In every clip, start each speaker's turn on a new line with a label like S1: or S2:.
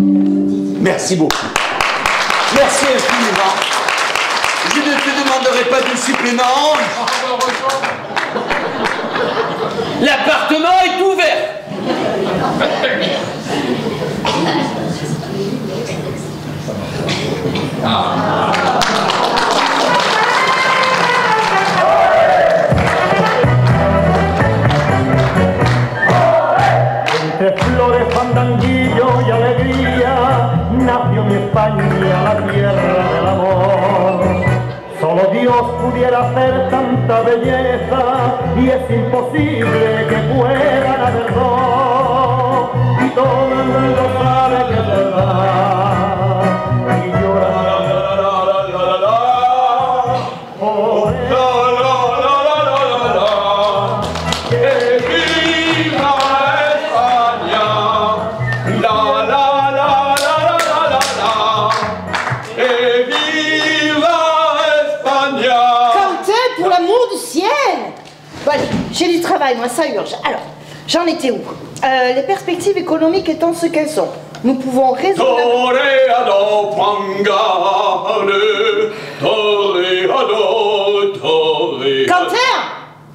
S1: Merci beaucoup. Merci infiniment. Je ne te demanderai pas de supplément. L'appartement est ouvert.
S2: Entre flores, fandanguillo y alegría, nació mi España, la tierra del amor. Solo Dios pudiera hacer tanta belleza y es imposible que pueda haber dos. Y todo el mundo sabe que es verdad. Y llora.
S3: J'ai du travail, moi, ça urge. Alors, j'en étais où? Les perspectives économiques étant ce qu'elles sont, nous pouvons résoudre... Quentin,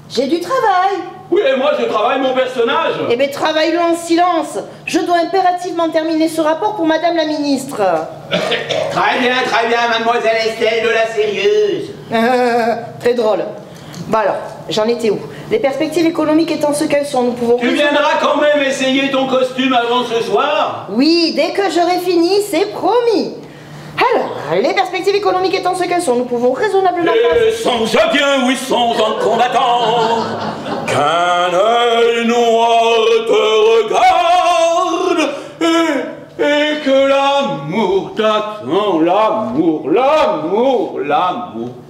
S3: j'ai du travail.
S4: Oui, et moi je travaille mon personnage.
S3: Eh bien, travaille-le en silence. Je dois impérativement terminer ce rapport pour Madame la Ministre.
S1: Très bien, mademoiselle Estelle de la sérieuse.
S3: Très drôle. Bon alors, j'en étais où? Les perspectives économiques étant ce qu'elles sont, nous pouvons...
S4: Tu viendras quand même essayer ton costume avant ce soir?
S3: Oui, dès que j'aurai fini, c'est promis. Alors, les perspectives économiques étant ce qu'elles sont, nous pouvons raisonnablement...
S4: Et songe bien où ils sont en combattant, qu'un œil noir te regarde, et que l'amour t'attend,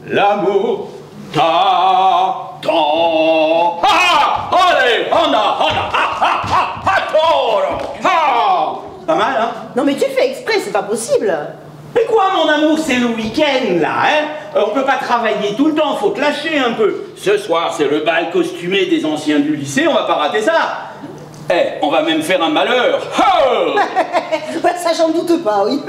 S4: l'amour t'attend. Ah! Allez, pas mal, hein?
S3: Non mais tu fais exprès, c'est pas possible.
S4: Mais quoi, mon amour, c'est le week-end, là, hein? On peut pas travailler tout le temps, faut te lâcher un peu. Ce soir, c'est le bal costumé des anciens du lycée, on va pas rater ça. Eh, on va même faire un malheur. Oh
S3: Ouais, ça, j'en doute pas, oui.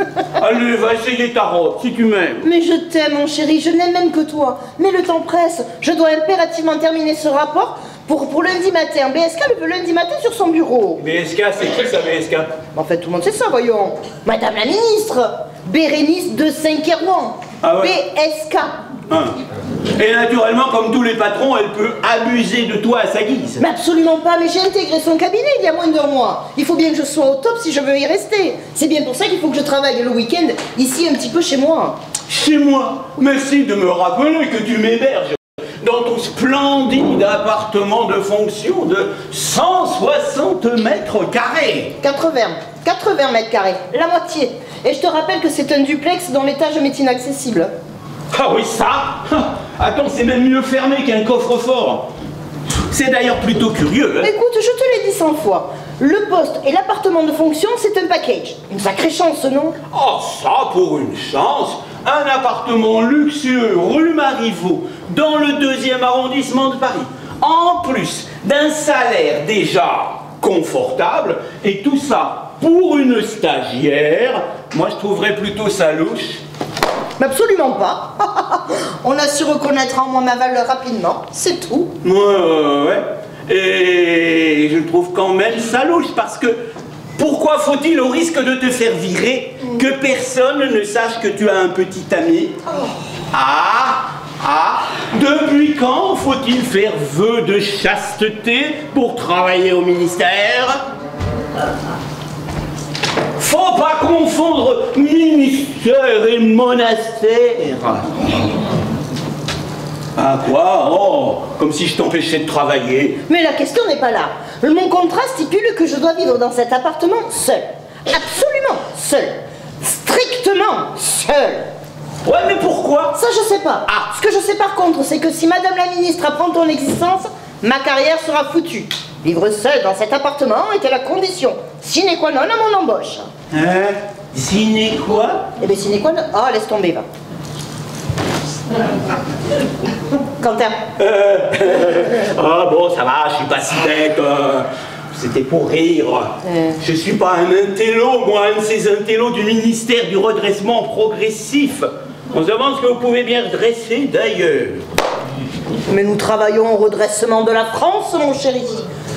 S4: Allez, va essayer ta robe, si tu m'aimes.
S3: Mais je t'aime, mon chéri, je n'aime même que toi. Mais le temps presse, je dois impérativement terminer ce rapport pour lundi matin. BSK le lundi matin sur son bureau.
S4: BSK, c'est qui ça, BSK?
S3: En fait, tout le monde sait ça, voyons. Madame la Ministre, Bérénice de Saint-Kérouan.
S4: Ah ouais.
S3: BSK.
S4: Et naturellement, comme tous les patrons, elle peut abuser de toi à sa guise.
S3: Mais absolument pas, mais j'ai intégré son cabinet il y a moins d'1 mois. Il faut bien que je sois au top si je veux y rester. C'est bien pour ça qu'il faut que je travaille le week-end, ici un petit peu chez moi.
S4: Chez moi? Merci de me rappeler que tu m'héberges dans ton splendide appartement de fonction de 160 mètres carrés.
S3: 80 mètres carrés, la moitié. Et je te rappelle que c'est un duplex dont l'étage m'est inaccessible.
S4: Ah oui, ça? Attends, c'est même mieux fermé qu'un coffre-fort. C'est d'ailleurs plutôt curieux, hein?
S3: Écoute, je te l'ai dit 100 fois. Le poste et l'appartement de fonction, c'est un package. Une sacrée chance, non?
S4: Oh, ça, pour une chance! Un appartement luxueux rue Marivaux, dans le 2e arrondissement de Paris. En plus d'un salaire déjà confortable, et tout ça pour une stagiaire, moi je trouverais plutôt ça louche.
S3: Mais absolument pas. On a su reconnaître en moi ma valeur rapidement, c'est tout.
S4: Ouais. Et je trouve quand même ça louche, parce que pourquoi faut-il, au risque de te faire virer, que personne ne sache que tu as un petit ami? Depuis quand faut-il faire vœu de chasteté pour travailler au ministère? Faut pas confondre ministère et monastère. Ah quoi? Oh, comme si je t'empêchais de travailler.
S3: Mais la question n'est pas là. Mon contrat stipule que je dois vivre dans cet appartement seul. Absolument seul. Strictement seul.
S4: Ouais, mais pourquoi?
S3: Ça, je sais pas. Ce que je sais par contre, c'est que si Madame la Ministre apprend ton existence, ma carrière sera foutue. Vivre seul dans cet appartement était la condition sine qua non à mon embauche.
S4: Hein? Sine quoi?
S3: Eh bien, sine qua non... Ah, laisse tomber, va. Quentin.
S4: Ah bon, ça va, je suis pas si bête. C'était pour rire. Je suis pas un intello, moi, un de ces intellos du ministère du redressement progressif. On se demande ce que vous pouvez bien redresser d'ailleurs.
S3: Mais nous travaillons au redressement de la France, mon chéri.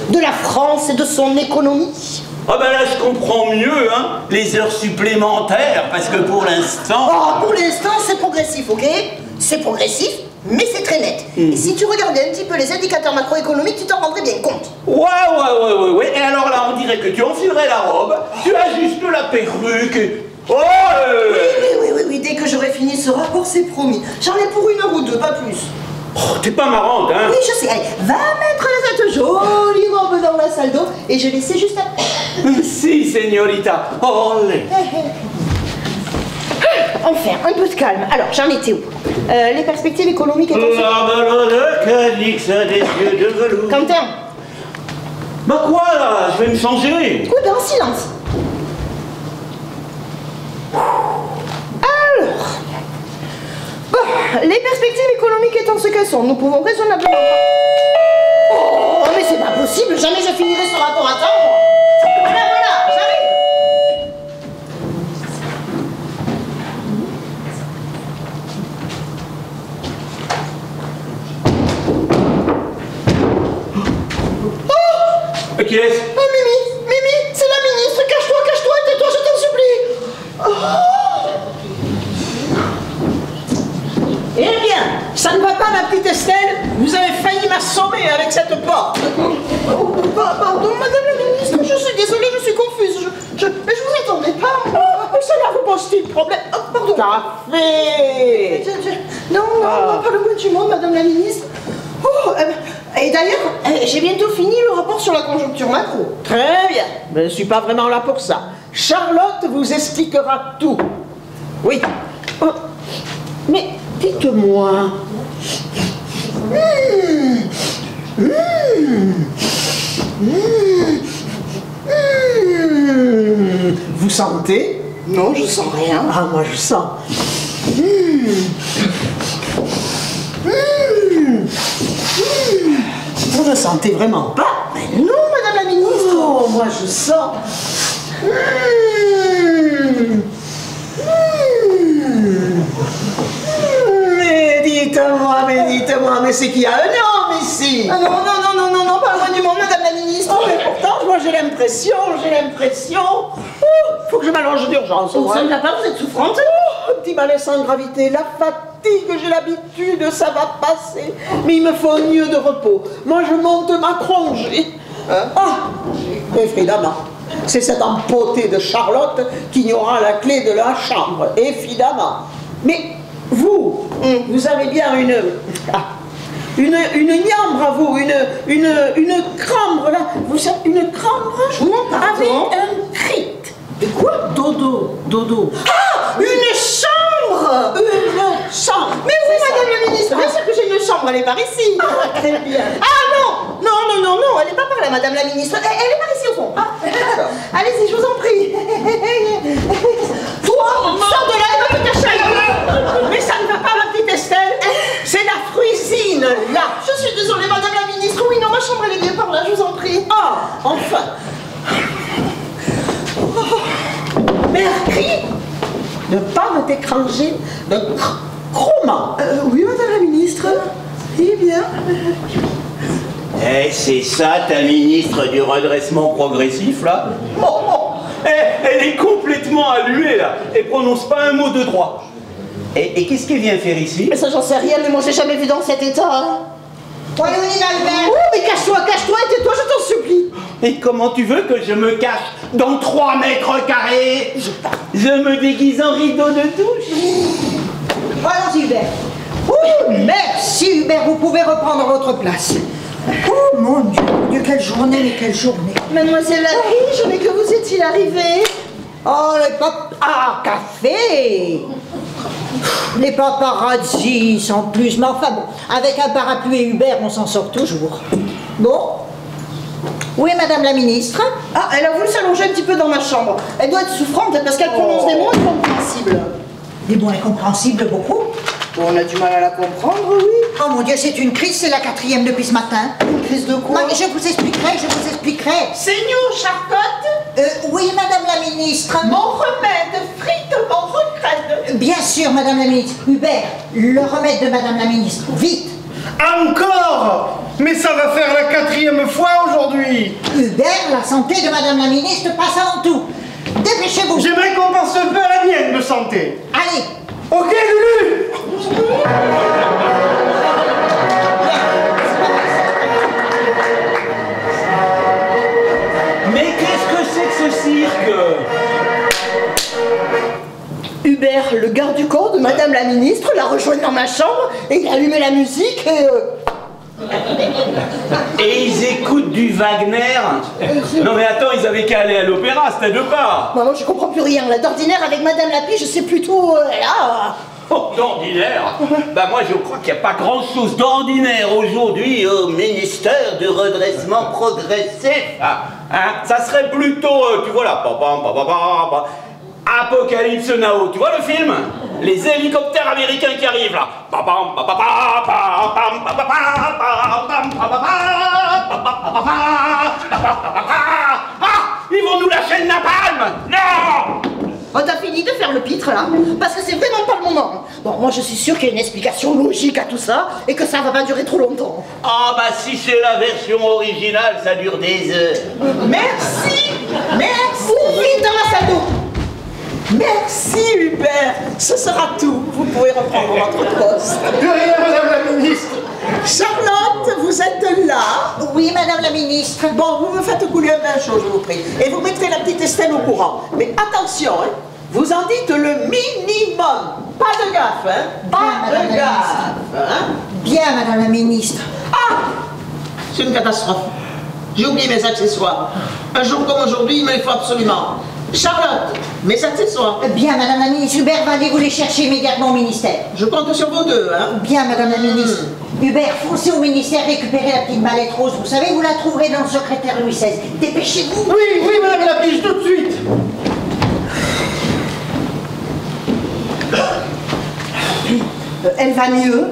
S3: De la France et de son économie.
S4: Ah ben là, je comprends mieux, hein, les heures supplémentaires, parce que pour l'instant...
S3: Oh, pour l'instant, c'est progressif, ok? C'est progressif, mais c'est très net. Et si tu regardais un petit peu les indicateurs macroéconomiques, tu t'en rendrais bien compte.
S4: Ouais. Et alors là, on dirait que tu enfilerais la robe, tu ajustes la perruque... Oh
S3: Oui, dès que j'aurai fini ce rapport, c'est promis. J'en ai pour 1 heure ou 2, pas plus.
S4: Oh, t'es pas marrante, hein?
S3: Oui, je sais. Allez, va mettre cette jolie robe dans la salle d'eau et je laisse juste après.
S4: Si, señorita. Olé.
S3: Enfin, un peu de calme. Alors, j'en étais où? Les perspectives économiques étant...
S4: La calix des yeux de velours.
S3: Quentin.
S4: Bah quoi, là? Je vais me changer.
S3: Oui, ben en silence. Alors... Bon, les perspectives économiques étant ce qu'elles sont, nous pouvons raisonnablement... Oh, mais c'est pas possible, jamais je finirai ce rapport à temps. Voilà, j'arrive.
S4: Oh, qui est-ce?
S3: Oh, Mimi, c'est la ministre, cache-toi, tais-toi, je t'en supplie. Oh.
S5: Eh bien, ça ne va pas, ma petite Estelle? Vous avez failli m'assommer avec cette porte.
S3: Pardon, madame la ministre, je suis désolée, je suis confuse. Mais je vous attendais pas.
S5: Oh, cela vous pose-t-il problème?
S3: Oh, pardon.
S5: Café.
S3: Non, pas le moins du monde, madame la ministre. Oh, et d'ailleurs, j'ai bientôt fini le rapport sur la conjoncture macro.
S5: Très bien, mais je ne suis pas vraiment là pour ça. Charlotte vous expliquera tout. Oui. Oh, mais dites-moi... Vous sentez?
S3: Non, je sens rien.
S5: Ah, moi je sens. Vous ne sentez vraiment pas?
S3: Mais non, madame la ministre.
S5: Oh, moi je sens. Mais dites-moi, mais c'est qu'il y a un homme ici.
S3: Ah non, pas loin du monde, madame la ministre.
S5: Oh, mais pourtant, moi j'ai l'impression. Faut que je m'allonge d'urgence.
S3: Ça ne va pas, vous êtes souffrante?
S5: Un petit malaise sans gravité, la fatigue, j'ai l'habitude, ça va passer. Mais il me faut une nuit de repos. Moi je monte ma congé. Évidemment. C'est cette empotée de Charlotte qui aura la clé de la chambre, évidemment. Mais vous, vous avez bien une niambre à vous, une crambre là. Vous savez, une crambre avec un crit. Et quoi? Dodo.
S3: Ah, une chambre.
S5: Une chambre.
S3: Mais oui, madame la ministre, bien sûr que j'ai une chambre, elle est par ici.
S5: Ah, très bien.
S3: Ah non, elle n'est pas par là, madame la ministre. Elle est par ici au fond. Ah, allez-y, je vous en prie. Toi, sors de là et va te cacher ailleurs.
S5: Mais ça ne va pas, ma petite Estelle. C'est la fruisine, là.
S3: Je suis désolée, madame la ministre. Oui, non, ma chambre, elle est bien par là, je vous en prie.
S5: Ah, enfin. Mercredi, ne pas me décranger de chroma.
S3: Oui, madame la ministre. Eh bien.
S4: Eh, c'est ça ta ministre du redressement progressif, là? Elle est complètement allumée, là. Elle prononce pas un mot de droit. Et qu'est-ce qu'elle vient faire ici?
S3: Mais ça, j'en sais rien, mais moi, j'ai jamais vu dans cet état. Hein. Oui, Albert. Oh, mais cache-toi et tais-toi, je t'en supplie.
S4: Et comment tu veux que je me cache dans 3 mètres carrés? Je me déguise en rideau de douche.
S3: Allons-y, Hubert. Oh, merci, Hubert, vous pouvez reprendre votre place. Oh, mon Dieu, quelle journée. Mademoiselle Laprie, je n'ai que vous est-il arrivé? Oh, les café. Les paparazzi, sans plus, mais enfin bon, avec un parapluie et Hubert, on s'en sort toujours. Bon. Oui, madame la ministre. Ah, elle a voulu s'allonger un petit peu dans ma chambre. Elle doit être souffrante parce qu'elle prononce des mots incompréhensibles. Des mots incompréhensibles beaucoup.
S5: On a du mal à la comprendre, oui.
S3: Oh mon Dieu, c'est une crise, c'est la 4e depuis ce matin.
S5: Une crise de quoi?
S3: Non, mais je vous expliquerai.
S5: C'est nous, Charlotte.
S3: Oui, Madame la Ministre.
S5: Mon remède, frites, mon regrette.
S3: Bien sûr, Madame la Ministre. Hubert, le remède de Madame la Ministre. Vite.
S2: Encore? Mais ça va faire la 4e fois aujourd'hui.
S3: Hubert, la santé de Madame la Ministre passe avant tout. Dépêchez-vous.
S2: J'aimerais qu'on pense un peu à la mienne de santé.
S3: Allez.
S2: Ok, Lulu.
S4: Mais qu'est-ce que c'est que ce cirque?
S5: Hubert, le garde du corps de Madame la Ministre, l'a rejoint dans ma chambre et il a allumé la musique et...
S4: Et ils écoutent du Wagner? Non mais attends, ils avaient qu'à aller à l'opéra, c'était de pas.
S5: Maman, je comprends plus rien. Là, d'ordinaire, avec Madame Lapie, je sais plutôt... là...
S4: Oh, d'ordinaire? Bah moi je crois qu'il n'y a pas grand chose d'ordinaire aujourd'hui au ministère du redressement progressif. Hein? Ça serait plutôt, tu vois là, Apocalypse Now, tu vois le film? Les hélicoptères américains qui arrivent là. Ils vont nous lâcher le napalm! Non!
S5: Oh, t'as fini de faire le pitre, là? Parce que c'est vraiment pas le moment. Bon, moi, je suis sûre qu'il y a une explication logique à tout ça et que ça va pas durer trop longtemps.
S4: Ah bah si c'est la version originale, ça dure des heures.
S5: Merci! Merci! Vite dans la salle d'eau! Merci, Hubert! Ce sera tout. Vous pouvez reprendre votre poste.
S2: De rien, Madame la Ministre.
S5: Charlotte, vous êtes là?
S3: Oui, Madame la Ministre.
S5: Bon, vous me faites couler un bain chaud, je vous prie. Et vous mettrez la petite Estelle au courant. Mais attention, hein, vous en dites le minimum. Pas de gaffe, hein? Pas
S3: Madame
S5: de
S3: la
S5: gaffe. Hein?
S3: Bien, Madame la Ministre.
S5: Ah! C'est une catastrophe. J'ai oublié mes accessoires. Un jour comme aujourd'hui, il me les faut absolument. Charlotte, mes accessoires.
S3: Bien, Madame la Ministre. Hubert va aller vous les chercher immédiatement au ministère.
S5: Je compte sur vous deux, hein?
S3: Bien, Madame la Ministre. Hubert, foncez au ministère récupérer la petite mallette rose. Vous savez, vous la trouverez dans le secrétaire Louis XVI. Dépêchez-vous.
S2: Oui, Madame la Pige, tout de suite.
S3: Elle va mieux?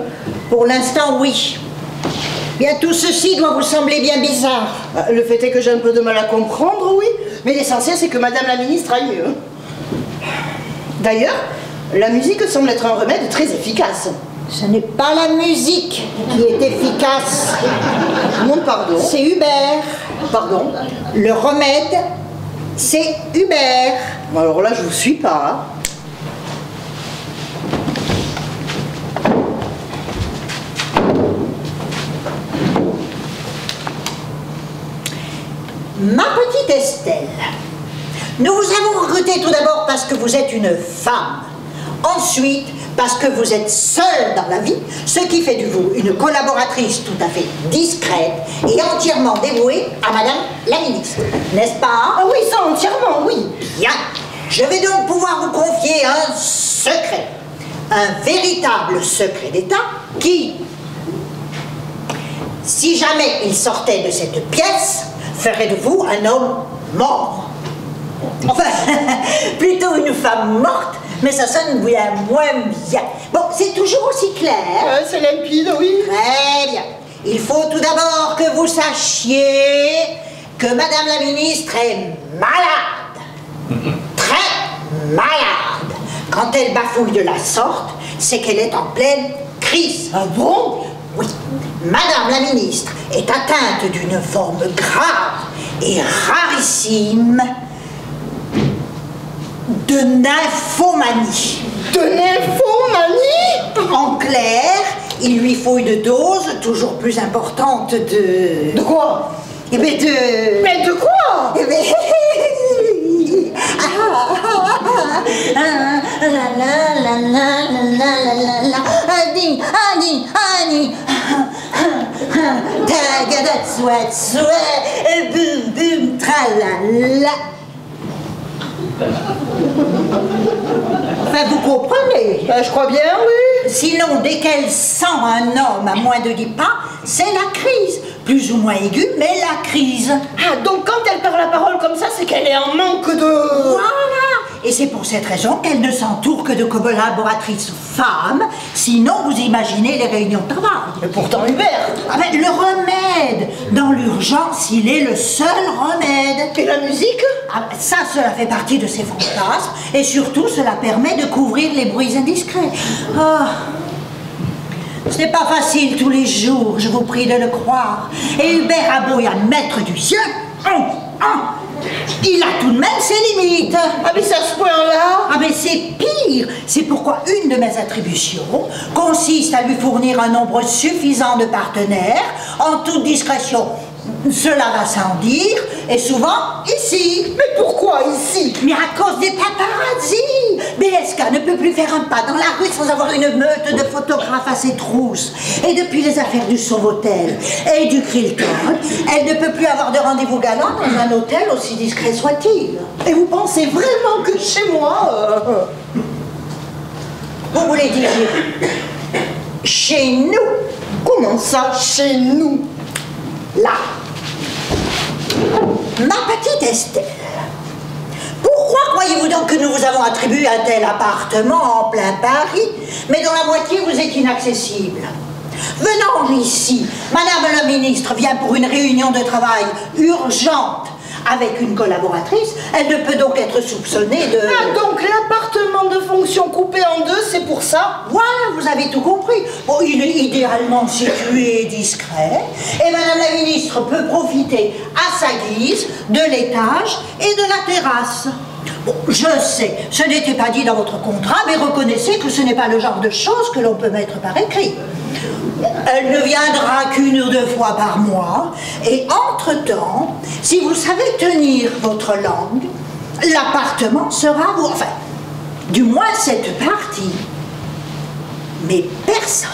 S3: Pour l'instant, oui. Bien, tout ceci doit vous sembler bien bizarre.
S5: Le fait est que j'ai un peu de mal à comprendre, oui. Mais l'essentiel, c'est que Madame la Ministre aille mieux. D'ailleurs, la musique semble être un remède très efficace.
S3: Ce n'est pas la musique qui est efficace.
S5: Non, pardon.
S3: C'est Hubert.
S5: Pardon.
S3: Le remède, c'est Hubert.
S5: Alors là, je vous suis pas, hein.
S3: Ma petite Estelle, nous vous avons recruté tout d'abord parce que vous êtes une femme. Ensuite, parce que vous êtes seule dans la vie, ce qui fait de vous une collaboratrice tout à fait discrète et entièrement dévouée à Madame la Ministre. N'est-ce pas?
S5: Ah oui, ça entièrement, oui.
S3: Bien. Je vais donc pouvoir vous confier un secret. Un véritable secret d'État qui, si jamais il sortait de cette pièce, ferait de vous un homme mort. Enfin, plutôt une femme morte, mais ça sonne bien moins bien. Bon, c'est toujours aussi clair.
S5: C'est limpide, oui.
S3: Très bien. Il faut tout d'abord que vous sachiez que Madame la Ministre est malade. Très malade. Quand elle bafouille de la sorte, c'est qu'elle est en pleine crise.
S5: Ah bon?
S3: Oui. Madame la Ministre est atteinte d'une forme grave et rarissime de nymphomanie.
S5: De nymphomanie?
S3: En clair, il lui faut une dose toujours plus importante de...
S5: De quoi?
S3: Eh bien de...
S5: Mais de quoi?
S3: Eh bien... Enfin, vous comprenez?
S5: Je crois bien, oui.
S3: Sinon, dès qu'elle sent un homme à moins de 10 pas, c'est la crise. Plus ou moins aiguë, mais la crise.
S5: Ah, donc quand elle perd la parole comme ça, c'est qu'elle est en manque de...
S3: Voilà. et c'est pour cette raison qu'elle ne s'entoure que de collaboratrices femmes, sinon vous imaginez les réunions de travail.
S5: Mais pourtant Hubert...
S3: Ah ben, le remède, dans l'urgence, il est le seul remède.
S5: Et la musique?
S3: Ah ben, ça, cela fait partie de ses fantasmes, et surtout, cela permet de couvrir les bruits indiscrets. Ah, ce n'est pas facile tous les jours, je vous prie de le croire. Et Hubert a beau y admettre du sien, il a tout de même ses limites.
S5: Ah mais c'est à ce point-là?
S3: Ah mais c'est pire. C'est pourquoi une de mes attributions consiste à lui fournir un nombre suffisant de partenaires, en toute discrétion. Cela va sans dire, et souvent ici.
S5: Mais pourquoi ici?
S3: Mais à cause des paparazzi. BSK ne peut plus faire un pas dans la rue sans avoir une meute de photographes à ses trousses. Et depuis les affaires du Sauvotel et du Krilton, elle ne peut plus avoir de rendez-vous galant dans un hôtel aussi discret soit-il.
S5: Et vous pensez vraiment que chez moi...
S3: Vous voulez dire chez nous?
S5: Comment ça, chez nous?
S3: Là. Ma petite Estelle, pourquoi croyez-vous donc que nous vous avons attribué un tel appartement en plein Paris, mais dont la moitié vous est inaccessible? Venant ici, Madame la ministre vient pour une réunion de travail urgente avec une collaboratrice, elle ne peut donc être soupçonnée de...
S5: Ah, donc l'appartement de fonction coupé en deux, c'est pour ça?
S3: Voilà, vous avez tout compris. Bon, il est idéalement situé et discret, et Madame la ministre peut profiter à sa guise de l'étage et de la terrasse. Bon, je sais, ce n'était pas dit dans votre contrat, mais reconnaissez que ce n'est pas le genre de choses que l'on peut mettre par écrit. Elle ne viendra qu'une ou deux fois par mois, et entre-temps, si vous savez tenir votre langue, l'appartement sera vous... Enfin, du moins cette partie. Mais personne,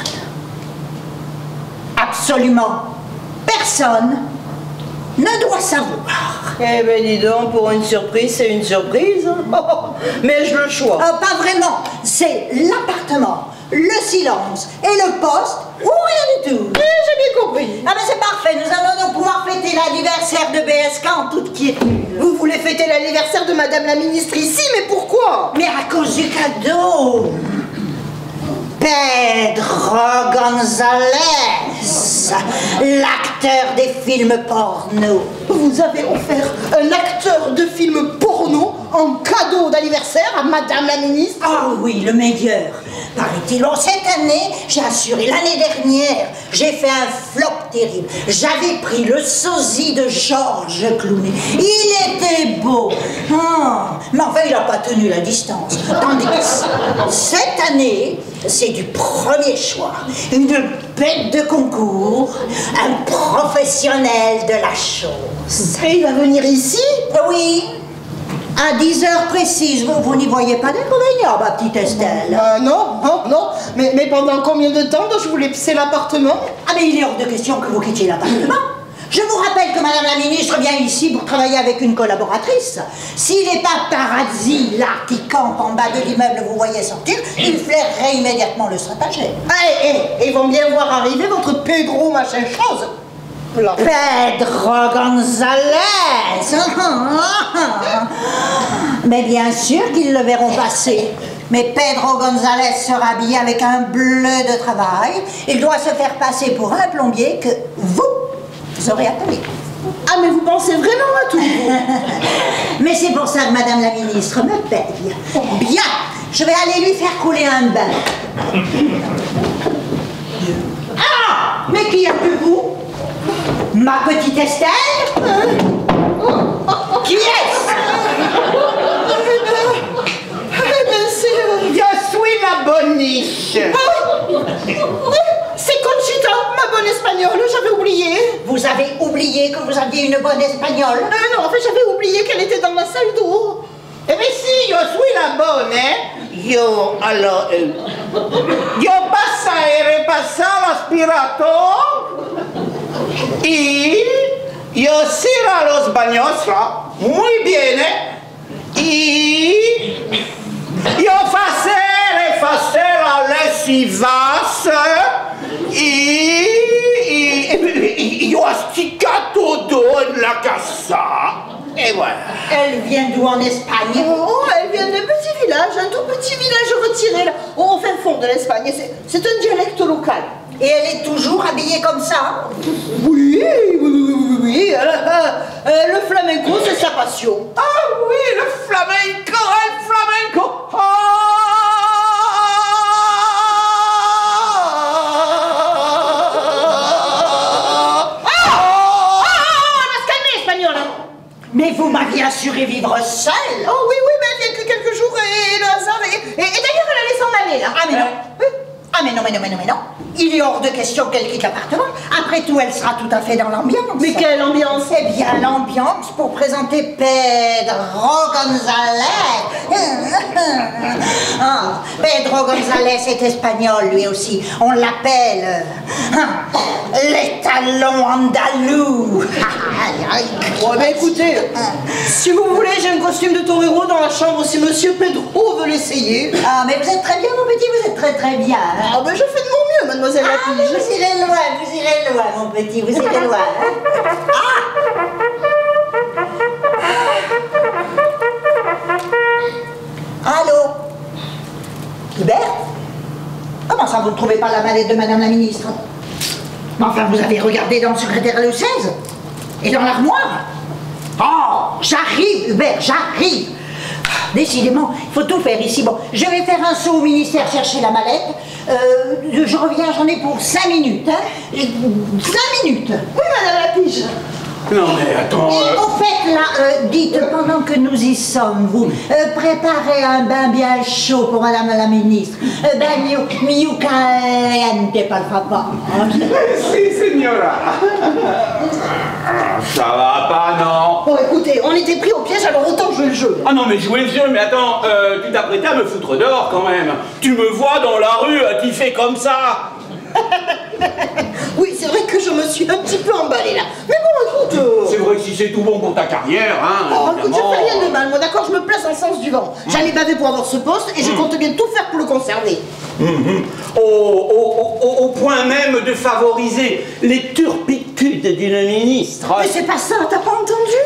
S3: absolument personne, ne doit savoir.
S5: Eh ben dis donc, pour une surprise, c'est une surprise. Mais je le choix.
S3: Pas vraiment, c'est l'appartement, le silence et le poste, ou rien du tout.
S5: J'ai bien compris.
S3: Ah ben c'est parfait, nous allons donc pouvoir fêter l'anniversaire de BSK en toute quiétude.
S5: Vous voulez fêter l'anniversaire de Madame la ministre ici, mais pourquoi?
S3: Mais à cause du cadeau. Pedro González, l'acteur des films porno.
S5: Vous avez offert un acteur de film porno en cadeau d'anniversaire à Madame la ministre?
S3: Ah oui, le meilleur. Paraît-il, bon, cette année, j'ai assuré, l'année dernière, j'ai fait un flop terrible. J'avais pris le sosie de Georges Clooney. Il était beau. Mais enfin, il n'a pas tenu la distance. Tandis que cette année, c'est du premier choix. Une bête de concours, un professionnel de la chose.
S5: Et il va venir ici?
S3: Oui. À 10 heures précises, vous n'y voyez pas d'inconvénient, ma petite Estelle?
S5: Non. Mais pendant combien de temps dois-je vous laisser l'appartement?
S3: Ah mais il est hors de question que vous quittiez l'appartement. Je vous rappelle que Madame la ministre vient ici pour travailler avec une collaboratrice. Si les paparazzi, là, qui campent en bas de l'immeuble, vous voyez sortir, ils flaireraient immédiatement le stratagème.
S5: Ils vont bien voir arriver votre Pedro machin chose.
S3: Pedro González. Mais bien sûr qu'ils le verront passer. Mais Pedro González sera habillé avec un bleu de travail. Il doit se faire passer pour un plombier que vous aurez appelé.
S5: Ah, mais vous pensez vraiment à tout?
S3: Mais c'est pour ça que Madame la ministre me paye. Bien, je vais aller lui faire couler un bain. Ah! Mais qui a pu vous? Ma petite Estelle? Qui est-ce?
S6: Je suis la boniche.
S5: C'est Conchita, ma bonne espagnole, j'avais oublié.
S3: Vous avez oublié que vous aviez une bonne espagnole?
S5: Non, en fait, j'avais oublié qu'elle était dans la salle d'eau.
S6: Eh bien si, je suis la bonne, hein. Yo pasa y repasa l'aspirator y yo cierra los baños, muy bien, y yo facer la lessivas y yo astica todo en la casa. Et voilà.
S3: Elle vient d'où en Espagne?
S5: Oh, elle vient d'un petit village, un tout petit village retiré là, au fin fond de l'Espagne. C'est un dialecte local.
S3: Et elle est toujours habillée comme ça?
S5: Oui. Le flamenco, c'est sa passion.
S6: Ah oui, le flamenco. Ah,
S3: Mais vous m'aviez assuré vivre seule.
S5: Oh oui, mais elle vient que quelques jours et le hasard. Et d'ailleurs, elle allait s'en aller là.
S3: Ah mais non. Ah mais non. Il est hors de question qu'elle quitte l'appartement. Après tout, elle sera tout à fait dans l'ambiance.
S5: Mais quelle ambiance?
S3: Eh bien, l'ambiance pour présenter Pedro González. Ah, Pedro González est espagnol, lui aussi. On l'appelle les talons andalous.
S5: Ouais, mais écoutez, si vous voulez, j'ai un costume de torero dans la chambre si Monsieur Pedro veut l'essayer.
S3: Ah, mais vous êtes très bien, mon petit, vous êtes très bien.
S5: Ah, ben je fais de mon mieux, mademoiselle la
S3: Ah, mais
S5: Pige.
S3: vous irez loin, mon petit, vous irez loin. Allô? Hubert? Comment ça, vous ne trouvez pas la mallette de Madame la Ministre? Mais enfin, vous avez regardé dans le secrétaire le 16? Et dans l'armoire? Oh, j'arrive, Hubert, j'arrive! Décidément, il faut tout faire ici. Bon, je vais faire un saut au ministère chercher la mallette. Je reviens, j'en ai pour 5 minutes. Hein. 5 minutes.
S5: Oui, madame la Pige.
S4: Non mais attends...
S3: Et au fait, là, dites, pendant que nous y sommes, vous préparez un bain bien chaud pour Madame la Ministre. Bain miu caliente, par favor.
S6: Si, signora.
S4: Ça va pas, non?
S5: Bon, écoutez, on était pris au piège, alors autant jouer le jeu.
S4: Ah non mais jouer le jeu, mais attends, tu t'apprêtais à me foutre dehors quand même. Tu me vois dans la rue, tu fais comme ça.
S5: Oui, c'est vrai que je me suis un petit peu emballée là. Mais bon, écoute...
S4: C'est vrai que si c'est tout bon pour ta carrière, hein,
S5: Oh, écoute, je
S4: évidemment.
S5: fais rien de mal, moi d'accord, je me place en sens du vent. J'allais baver pour avoir ce poste et je compte bien tout faire pour le conserver.
S4: Au point même de favoriser les turpitudes d'une ministre.
S5: Mais c'est pas ça, t'as pas entendu?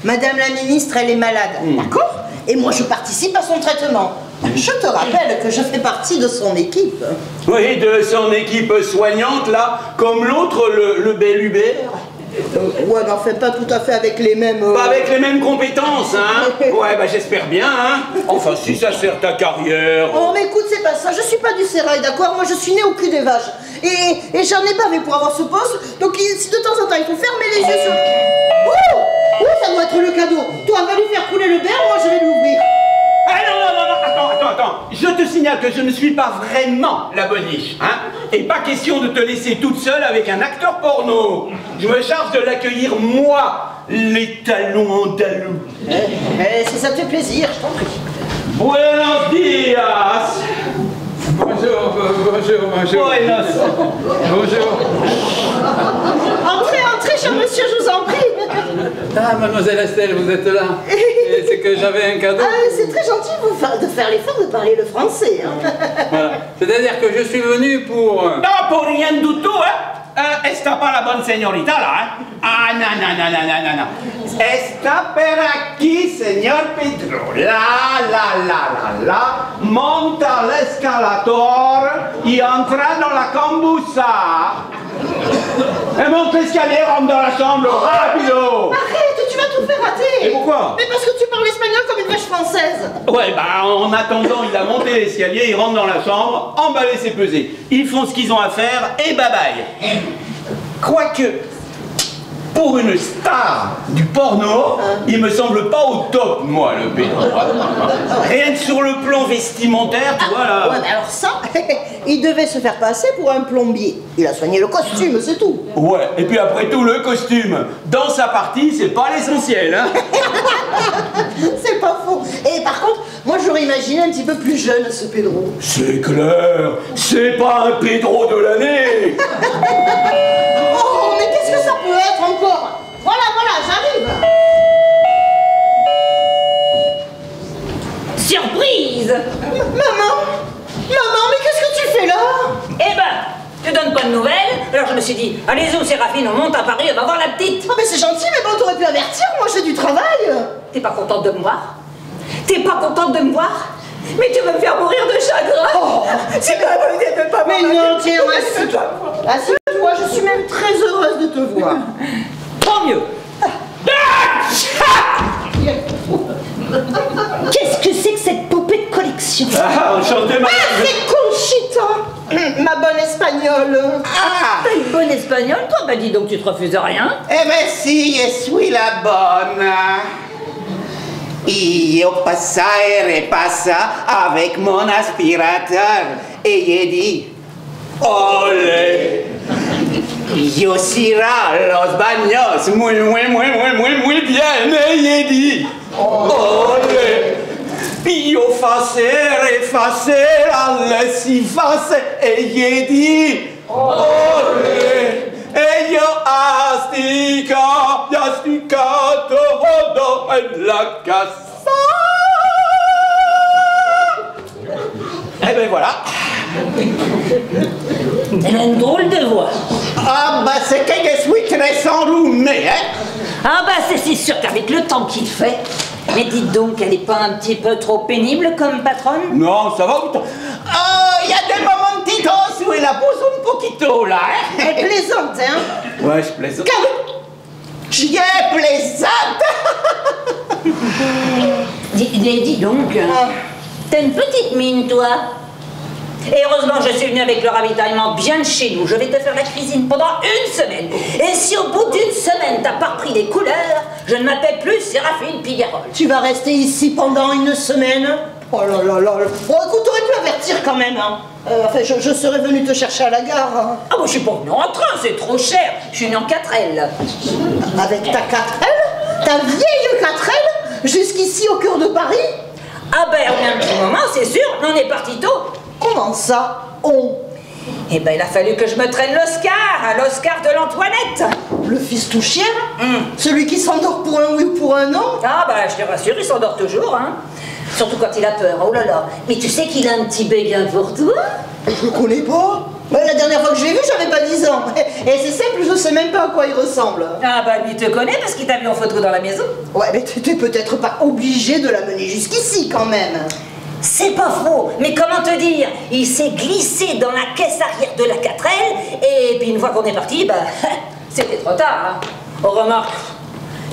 S5: Madame la ministre, elle est malade, d'accord? Et moi, je participe à son traitement. Je te rappelle que je fais partie de son équipe.
S4: Oui, de son équipe soignante, là, comme l'autre, le bel Hubert.
S5: Ouais, mais enfin, pas tout à fait avec les mêmes...
S4: Pas avec les mêmes compétences, hein. Ouais, bah j'espère bien, hein. Enfin, si ça sert ta carrière...
S5: Oh, mais écoute, c'est pas ça, je suis pas du sérail, d'accord? Moi, je suis née au cul des vaches. Et j'en ai bavé pour avoir ce poste, donc si de temps en temps, il faut fermer les yeux sur... Oh, ça doit être le cadeau. Toi, va lui faire couler le verre, moi, je vais l'ouvrir.
S4: Ah non, attends. Je te signale que je ne suis pas vraiment la boniche, hein. Et pas question de te laisser toute seule avec un acteur porno. Je me charge de l'accueillir, moi, les talons andalous.
S5: Si ça te fait plaisir, je t'en prie.
S4: Buenos dias.
S7: Bonjour.
S4: Buenos.
S7: Bonjour.
S5: Entrez, cher monsieur, je vous en prie.
S7: Ah, mademoiselle Estelle, vous êtes là. Et c'est que j'avais un cadeau.
S5: Ah, c'est très gentil de faire l'effort de parler le français. Hein.
S7: Voilà. C'est-à-dire que je suis venu pour...
S4: Non, pour rien du tout, hein. Esta pas la bonne señorita, là, hein. Ah, non. Esta per aquí, señor Pedro. La. Monta l'escalator y entra dans la cambusa. Et monte l'escalier, rentre dans la chambre, rapido.
S5: Arrête, tu vas tout faire rater.
S4: Et pourquoi?
S5: Mais parce que tu parles espagnol comme une vache française.
S4: Ouais, bah en attendant, il a monté l'escalier, il rentre dans la chambre, emballé ses pesées. Ils font ce qu'ils ont à faire et bye bye. Quoique, pour une star du porno, il me semble pas au top, moi, le Pedro. Rien que sur le plan vestimentaire, tu vois là.
S5: Ouais, mais alors ça, il devait se faire passer pour un plombier. Il a soigné le costume, c'est tout.
S4: Ouais, et puis après tout, le costume, dans sa partie, c'est pas l'essentiel, hein.
S5: C'est pas faux. Et par contre, moi j'aurais imaginé un petit peu plus jeune ce Pedro.
S4: C'est clair, c'est pas un Pedro de l'année.
S5: Oh, mais qu'est-ce que ça peut être encore? Voilà, j'arrive.
S8: Surprise!
S5: Maman, mais qu'est-ce que tu fais là?
S8: Eh ben, Tu donnes pas de nouvelles? Alors je me suis dit, allez-y, Séraphine, on monte à Paris, on va voir la petite.
S5: Oh, mais c'est gentil, mais bon, t'aurais pu avertir, moi j'ai du travail.
S8: T'es pas contente de me voir? T'es pas contente de me voir? Mais tu vas me faire mourir de chagrin.
S5: Oh,
S8: c'est pas possible de pas
S5: mais non, tiens, assieds-toi. Assieds-toi, je suis même très heureuse de te voir.
S8: Tant mieux.
S3: Qu'est-ce que c'est que cette poupée de collection?
S4: Ah, enchanté, madame.
S5: Ah, c'est Conchita, ma bonne espagnole.
S8: Ah, t'es une bonne espagnole, toi? Bah dis donc, tu te refuses à rien.
S6: Eh ben si, je suis la bonne. Yo pasa y repasa avec mon aspirateur. Et j'ai dit, olé. Yo cierra los baños muy bien. Et j'ai dit, olé. Yo facer, allez-y, facer. Et j'ai dit, olé. E io asticato en la casa. Eh ben voilà.
S8: Elle a une drôle de voix.
S6: Ah bah c'est que je suis très enrhumé, hein.
S8: Ah bah c'est sûr qu'avec le temps qu'il fait. Mais dites donc, elle est pas un petit peu trop pénible comme patronne?
S4: Non, ça va.
S6: Oh, il y a des momentitos où elle abuse un poquito là, hein.
S5: Elle plaisante, hein.
S4: Ouais, je plaisante.
S6: J'y ai plaisante.
S8: Dis donc, t'as une petite mine, toi. Et heureusement, je suis venue avec le ravitaillement bien de chez nous. Je vais te faire la cuisine pendant une semaine. Et si au bout d'une semaine, t'as pas repris les couleurs, je ne m'appelle plus Séraphine Pigarol.
S5: Tu vas rester ici pendant une semaine? Oh là là là. Bon, écoute, t'aurais pu avertir quand même, hein. Enfin, je serais venue te chercher à la gare. Hein.
S8: Ah, moi, je suis pas venue en train, c'est trop cher. Je suis venue en 4L.
S5: Avec ta 4L? Ta vieille 4L? Jusqu'ici, au cœur de Paris?
S8: Ah ben, on a un petit moment, c'est sûr, on est parti tôt.
S5: Comment ça, on?
S8: Eh ben, il a fallu que je me traîne l'Oscar de l'Antoinette.
S5: Le fistouchière? Celui qui s'endort pour un oui ou pour un non?
S8: Ah bah, je te rassure, il s'endort toujours, hein. Surtout quand il a peur, oh là là. Mais tu sais qu'il a un petit béguin pour toi?
S5: Je le connais pas. La dernière fois que je l'ai vu, j'avais pas 10 ans. Et c'est simple, je sais même pas à quoi il ressemble.
S8: Ah bah, lui te connaît parce qu'il t'a vu en photo dans la maison.
S5: Ouais, mais t'étais peut-être pas obligé de l'amener jusqu'ici, quand même.
S8: C'est pas faux, mais comment te dire? Il s'est glissé dans la caisse arrière de la 4L, et puis une fois qu'on est parti, bah, c'était trop tard, hein. Oh, remarque,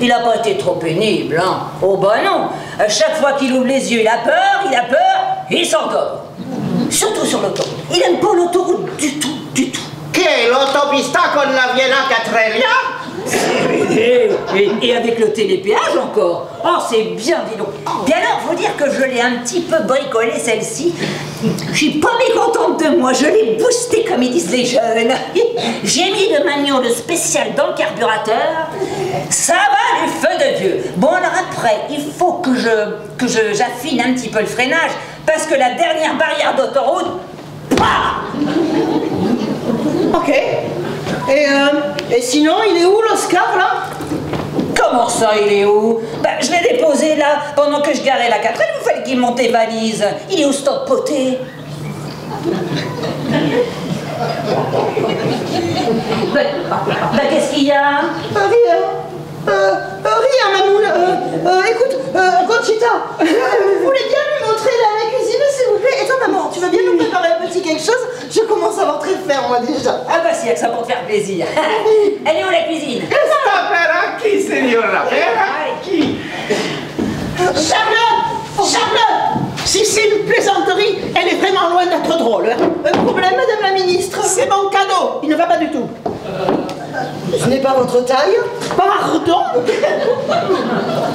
S8: il a pas été trop pénible, hein. Oh bah non, à chaque fois qu'il ouvre les yeux, il a peur, il s'endort. Surtout sur l'autoroute. Il aime pas l'autoroute du tout, du tout.
S6: Que l'autopista con la Viena 4L?
S8: Et avec le télépéage encore. Oh, c'est bien, dis donc. Bien alors, faut dire que je l'ai un petit peu bricolée, celle-ci. Je suis pas mécontente de moi, je l'ai boostée comme ils disent les jeunes. J'ai mis le manuel spécial dans le carburateur. Ça va du feu de Dieu. Bon, alors après, il faut que j'affine un petit peu le freinage, parce que la dernière barrière d'autoroute, pah!
S5: Ok. Et sinon, il est où l'Oscar, là?
S8: Comment ça, il est où? Ben, je l'ai déposé là, pendant que je garais la 4L, il fallait qu'il monte les valises. Il est au stop poté. Ben, qu'est-ce qu'il y a?
S5: Rien, mamoule. Écoute, Conchita, vous voulez bien me montrer la cuisine, s'il vous plaît? Et toi, maman, tu vas bien nous préparer un petit quelque chose? Je commence à avoir très faim, moi, déjà.
S8: Ah bah si, y a que ça pour te faire plaisir. Elle est où la cuisine?
S6: Esta per aquí, señora, per aquí.
S5: Charlotte, si c'est une plaisanterie, elle est vraiment loin d'être drôle. Un problème, madame la ministre?
S3: C'est mon cadeau, il ne va pas du tout.
S5: Ce n'est pas votre taille?
S3: Pardon?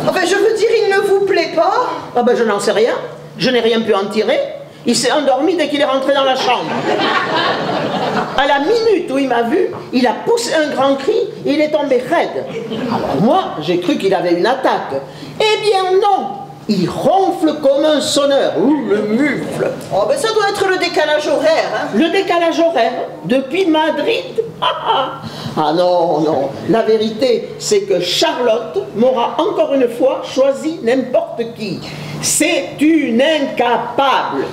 S5: Enfin, je veux dire, il ne vous plaît pas?
S3: Ah ben je n'en sais rien, je n'ai rien pu en tirer. Il s'est endormi dès qu'il est rentré dans la chambre. À la minute où il m'a vu, il a poussé un grand cri et il est tombé raide. Alors moi, j'ai cru qu'il avait une attaque. Eh bien non! Il ronfle comme un sonneur. Ouh, le mufle.
S5: Oh, ben ça doit être le décalage horaire, hein.
S3: Le décalage horaire depuis Madrid. Ah non, non. La vérité, c'est que Charlotte m'aura encore une fois choisi n'importe qui. C'est une incapable.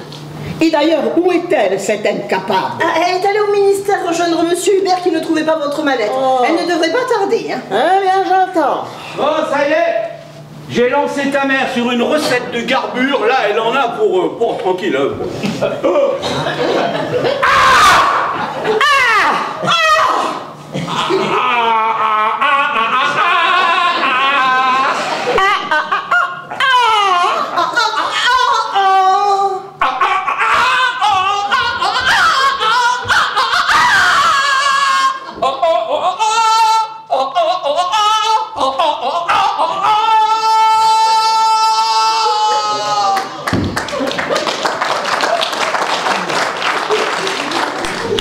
S9: Et d'ailleurs, où est-elle, cette incapable?
S5: Elle est allée au ministère rejoindre Monsieur Hubert qui ne trouvait pas votre mallette.
S9: Oh.
S5: Elle ne devrait pas tarder, hein.
S9: Ah bien, j'entends.
S4: Bon, ça y est. J'ai lancé ta mère sur une recette de garbure. Là, elle en a pour tranquille.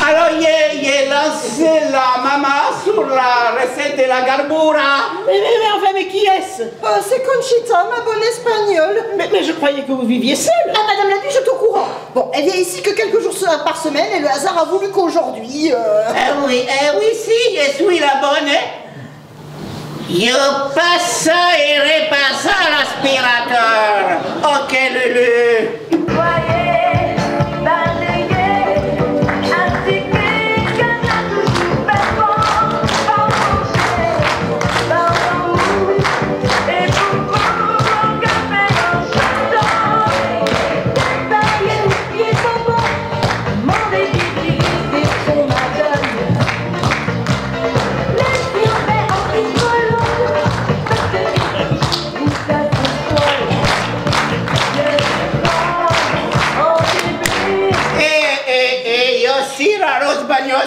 S6: Alors, j'ai lancé la maman sur la recette de la garbura.
S9: Mais qui est-ce?
S5: C'est Conchita, ma bonne espagnole.
S9: Mais je croyais que vous viviez seule.
S5: Ah, madame la Biche est au courant. Bon, elle vient ici que quelques jours par semaine et le hasard a voulu qu'aujourd'hui...
S6: Oui, si, je suis la bonne. Je passe et repasse à l'aspirateur. Ok, Lulu.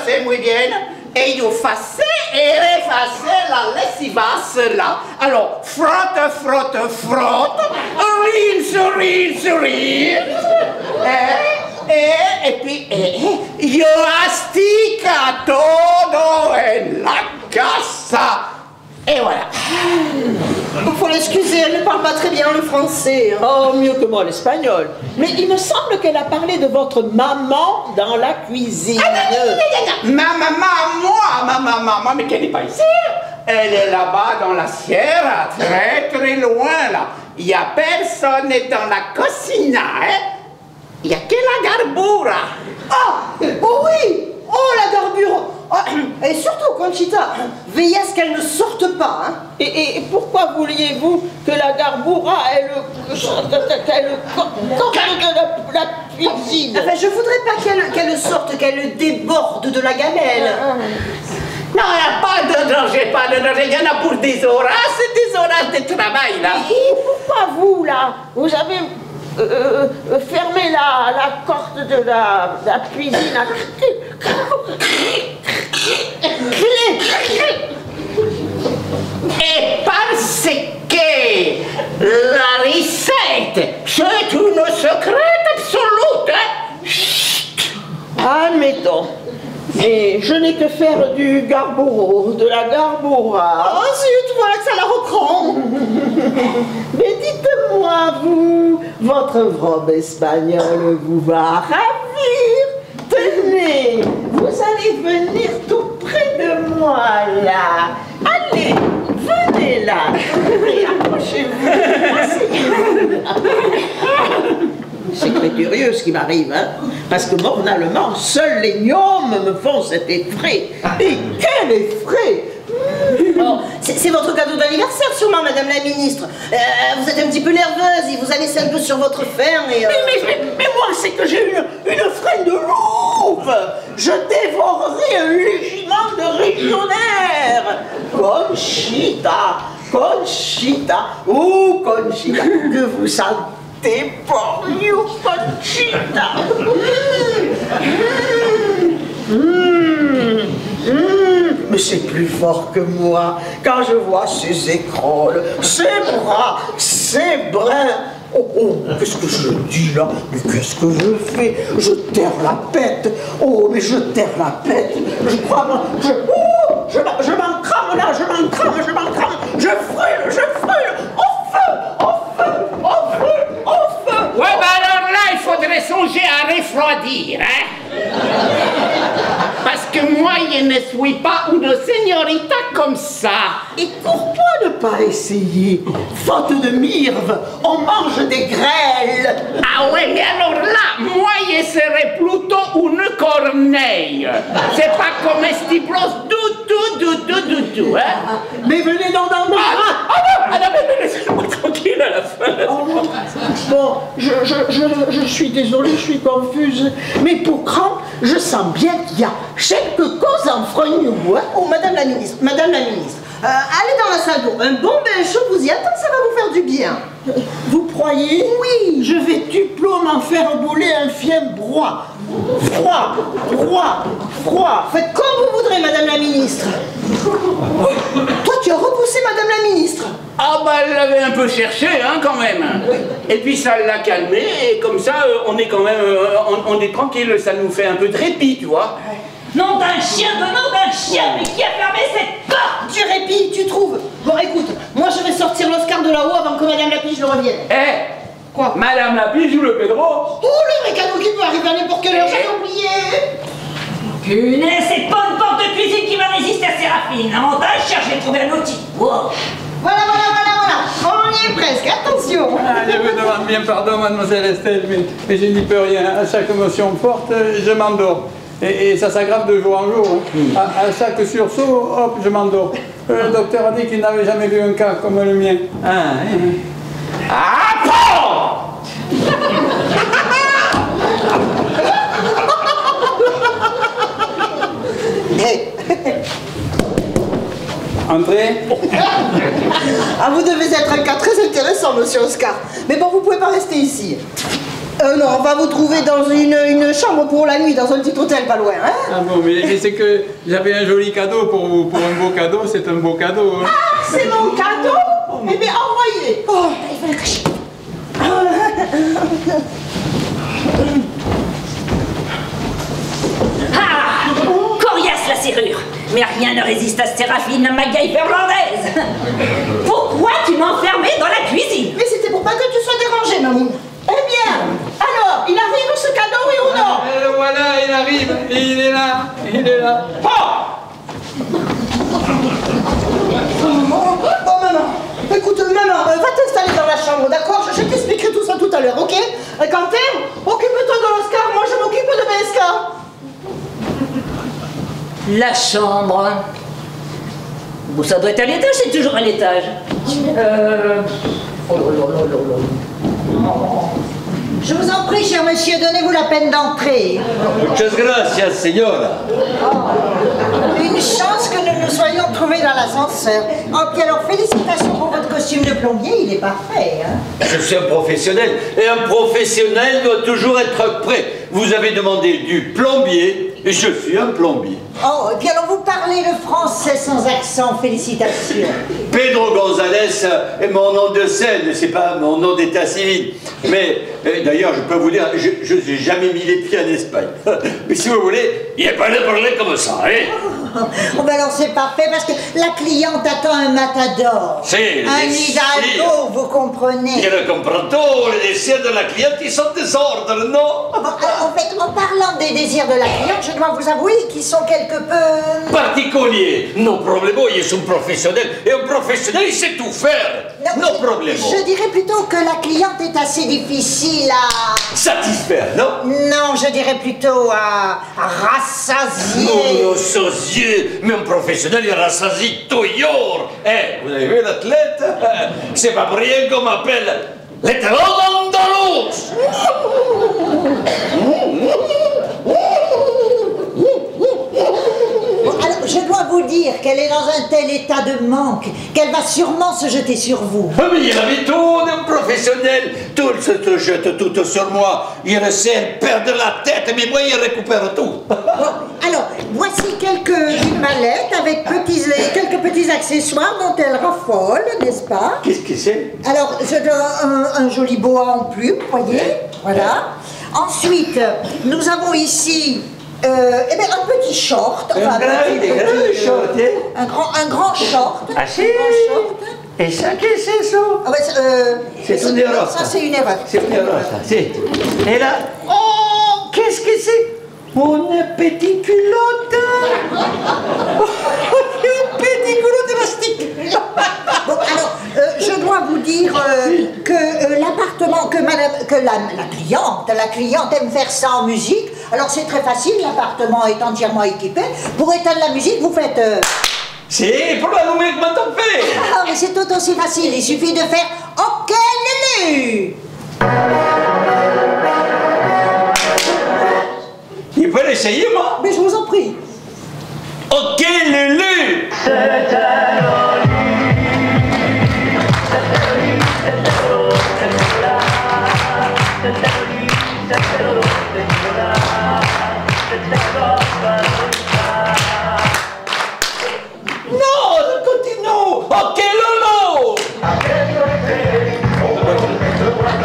S6: C'est muy bien. Et vous faites et refaites la lessivasse là. Alors, frotte, frotte, frotte. Rinse, rinse, rinse. Et puis, yo astica todo en la casa. Et voilà.
S5: Il faut l'excuser, elle ne parle pas très bien le français.
S9: Oh, mieux que moi l'espagnol. Mais il me semble qu'elle a parlé de votre maman dans la cuisine.
S6: Ma maman, mais qu'elle n'est pas ici. Elle est là-bas dans la sierra, très très loin là. Il n'y a personne dans la cocina, hein. Il n'y a que la garbura.
S5: Oh oui. Oh, la garbure. Et surtout, Conchita, veillez à ce qu'elle ne sorte pas. Hein.
S9: Et pourquoi vouliez-vous que la garbura ait le corps de la cuisine?
S5: Enfin, je voudrais pas qu'elle sorte, qu'elle déborde de la gamelle.
S6: Non, il n'y a pas de danger, pas de danger. Il y en a pour des orages de travail, là.
S9: Et pourquoi vous, là, vous avez fermé la porte de la cuisine à
S6: Et parce que la recette, c'est une secrète absolue, hein? Chut.
S9: Admettons. Mais je n'ai que faire du garburo, de la garbura.
S5: Oh zut, voilà que ça la reprend.
S9: Mais dites-moi, vous, votre robe espagnole vous va ravir. Tenez, vous allez venir tout près de moi, là. Allez, venez là. Approchez-vous. C'est très curieux ce qui m'arrive, hein, parce que moralement, seuls les gnomes me font cet effet. Et quel effet!
S5: Oh, c'est votre cadeau d'anniversaire sûrement, madame la ministre. Vous êtes un petit peu nerveuse, il vous a laissé un peu sur votre ferme et...
S9: Mais moi, c'est que j'ai une freine de louve. Je dévorerai un régiment de légionnaires. Conchita, que vous sentez pour you, Conchita. Mais c'est plus fort que moi quand je vois ses écrolles, ses bras, ses brins. Oh, qu'est-ce que je dis là? Mais qu'est-ce que je fais? Je terre la pète. Oh, mais je terre la pète. Je crois, moi, je m'en crame là, je m'en crame. Je frôle. Au feu.
S6: Ouais, bah alors là, il faudrait songer à refroidir, hein? Parce que moi, je ne suis pas une señorita comme ça.
S9: Et pourquoi ne pas essayer? Faute de mirve, on mange des grêles.
S6: Ah ouais, mais alors là, moi, je serais plutôt une corneille. C'est pas comestible du tout, hein.
S9: Mais venez donc dans le
S6: Ah non, mais laissez-moi tranquille à la fin.
S9: Bon, je suis désolée, je suis confuse. Mais pour quand, je sens bien qu'il y a quelque chose entre nous, hein.
S5: Oh, Madame la ministre, allez dans la salle d'eau. Un bon bain chaud vous y attend, ça va vous faire du bien.
S9: Vous croyez?
S5: Oui.
S9: Je vais duplo m'en faire bouler un fième broie. Froid, froid.
S5: Faites comme vous voudrez, Madame la ministre. Toi, tu as repoussé Madame la ministre.
S4: Ah bah elle l'avait un peu cherché, hein, quand même. Et puis ça l'a calmé, et comme ça, on est quand même, on est tranquille, ça nous fait un peu de répit, tu vois.
S8: Nom d'un chien, mais qui a fermé cette porte?
S5: Du répit, tu trouves? Bon, écoute, moi je vais sortir l'Oscar de là-haut avant que Madame la Pige ne revienne. Quoi?
S4: Madame la Pige ou le Pedro?
S5: Oh, le mécano qui peut arriver à n'importe quelle heure, j'avais oublié.
S8: Punaise, c'est pas une porte de cuisine qui va résister à Séraphine. Avantage, j'ai trouvé un outil. Wow.
S5: Voilà. On y est presque, attention.
S7: Ah, je vous demande bien pardon, mademoiselle Estelle, mais je n'y peux rien. À chaque émotion forte, je m'endors. Et ça s'aggrave de jour en jour. Hein. À chaque sursaut, hop, je m'endors. Le docteur a dit qu'il n'avait jamais vu un cas comme le mien. Entrez.
S5: Ah, vous devez être un cas très intéressant, monsieur Oscar. Mais bon, vous pouvez pas rester ici. Non, on va vous trouver dans une chambre pour la nuit, dans un petit hôtel pas loin, hein.
S7: Ah bon, mais c'est que j'avais un joli cadeau pour vous. Pour un beau cadeau, c'est un beau cadeau. Hein.
S5: Ah, c'est mon cadeau? Eh bien, envoyez. Oh, il faut le cacher.
S8: Ah, coriace la serrure. Mais rien ne résiste à Séraphine, ma MacGyver irlandaise. Pourquoi tu m'enfermais dans la cuisine?
S5: Mais c'était pour pas que tu sois dérangée, maman. Eh bien, alors, il arrive ce cadeau, oui ou non?
S7: Et le voilà, il arrive. Il est là.
S5: Bon, maman, écoute, maman, va t'installer dans la chambre, d'accord? Je t'expliquerai tout ça tout à l'heure, ok? Quentin, occupe-toi de l'Oscar, moi je m'occupe de Besca.
S8: La chambre. Bon, ça doit être à l'étage, c'est toujours à l'étage.
S3: Je vous en prie, cher monsieur, donnez-vous la peine d'entrer.
S1: Muchas gracias, señora.
S3: Une chance que nous nous soyons trouvés dans l'ascenseur. Oh, puis alors, félicitations pour votre costume de plombier, il est parfait. Hein?
S1: Je suis un professionnel, et un professionnel doit toujours être prêt. Vous avez demandé du plombier, et je suis un plombier.
S3: Oh, et puis alors vous parlez le français sans accent, félicitations.
S1: Pedro González est mon nom de scène, c'est pas mon nom d'état civil. Mais d'ailleurs, je peux vous dire, je n'ai jamais mis les pieds en Espagne. Mais si vous voulez, il n'y a pas de parler comme ça, hein.
S3: Oh, ben alors c'est parfait parce que la cliente attend un matador. Un hidalgo, vous comprenez.
S1: Je le comprends tout, les désirs de la cliente, ils sont désordres, non?
S3: Bon, alors, en fait, en parlant des désirs de la cliente, je dois vous avouer qu'ils sont quelque peu...
S1: Particulier. No problemo, il est un professionnel. Et un professionnel, il sait tout faire. No problemo.
S3: Je dirais plutôt que la cliente est assez difficile à...
S1: Satisfaire, non?
S3: Non, je dirais plutôt à rassasier.
S1: Oh, rassasier. Mais un professionnel, il rassasie toujours. Eh, vous avez vu l'athlète? C'est pas pour rien qu'on m'appelle l'étalon andalous.
S3: Alors, je dois vous dire qu'elle est dans un tel état de manque qu'elle va sûrement se jeter sur vous.
S1: Ah, mais il avait tout, un professionnel. Tout se jette tout sur moi. Il essaie de perdre la tête, mais moi, il récupère tout.
S3: Bon, alors, voici une mallette avec quelques petits accessoires dont elle raffole, n'est-ce pas?
S1: Qu'est-ce que c'est?
S3: Alors, un joli boa en plume, voyez, voilà. Ensuite, nous avons ici eh bien, un petit short. Enfin, un grand short.
S1: Ah si? Et ça, qu'est-ce que c'est ça?
S3: Ah, ben,
S1: c'est une erreur.
S3: Ça, c'est une erreur.
S1: C'est une erreur, ça. Et là, oh, qu'est-ce que c'est?
S9: On a petit culotte. Petit culotte élastique.
S3: Bon, alors, je dois vous dire que l'appartement, que la cliente aime faire ça en musique. Alors c'est très facile, l'appartement est entièrement équipé. Pour éteindre la musique, vous faites...
S1: C'est pour la numérique maintenant fait.
S3: Ah, mais c'est tout aussi facile, il suffit de faire OK Lulu.
S1: Il peut l'essayer, moi.
S3: Mais je vous en prie.
S1: OK Lulu. Non, continue. OK Lolo.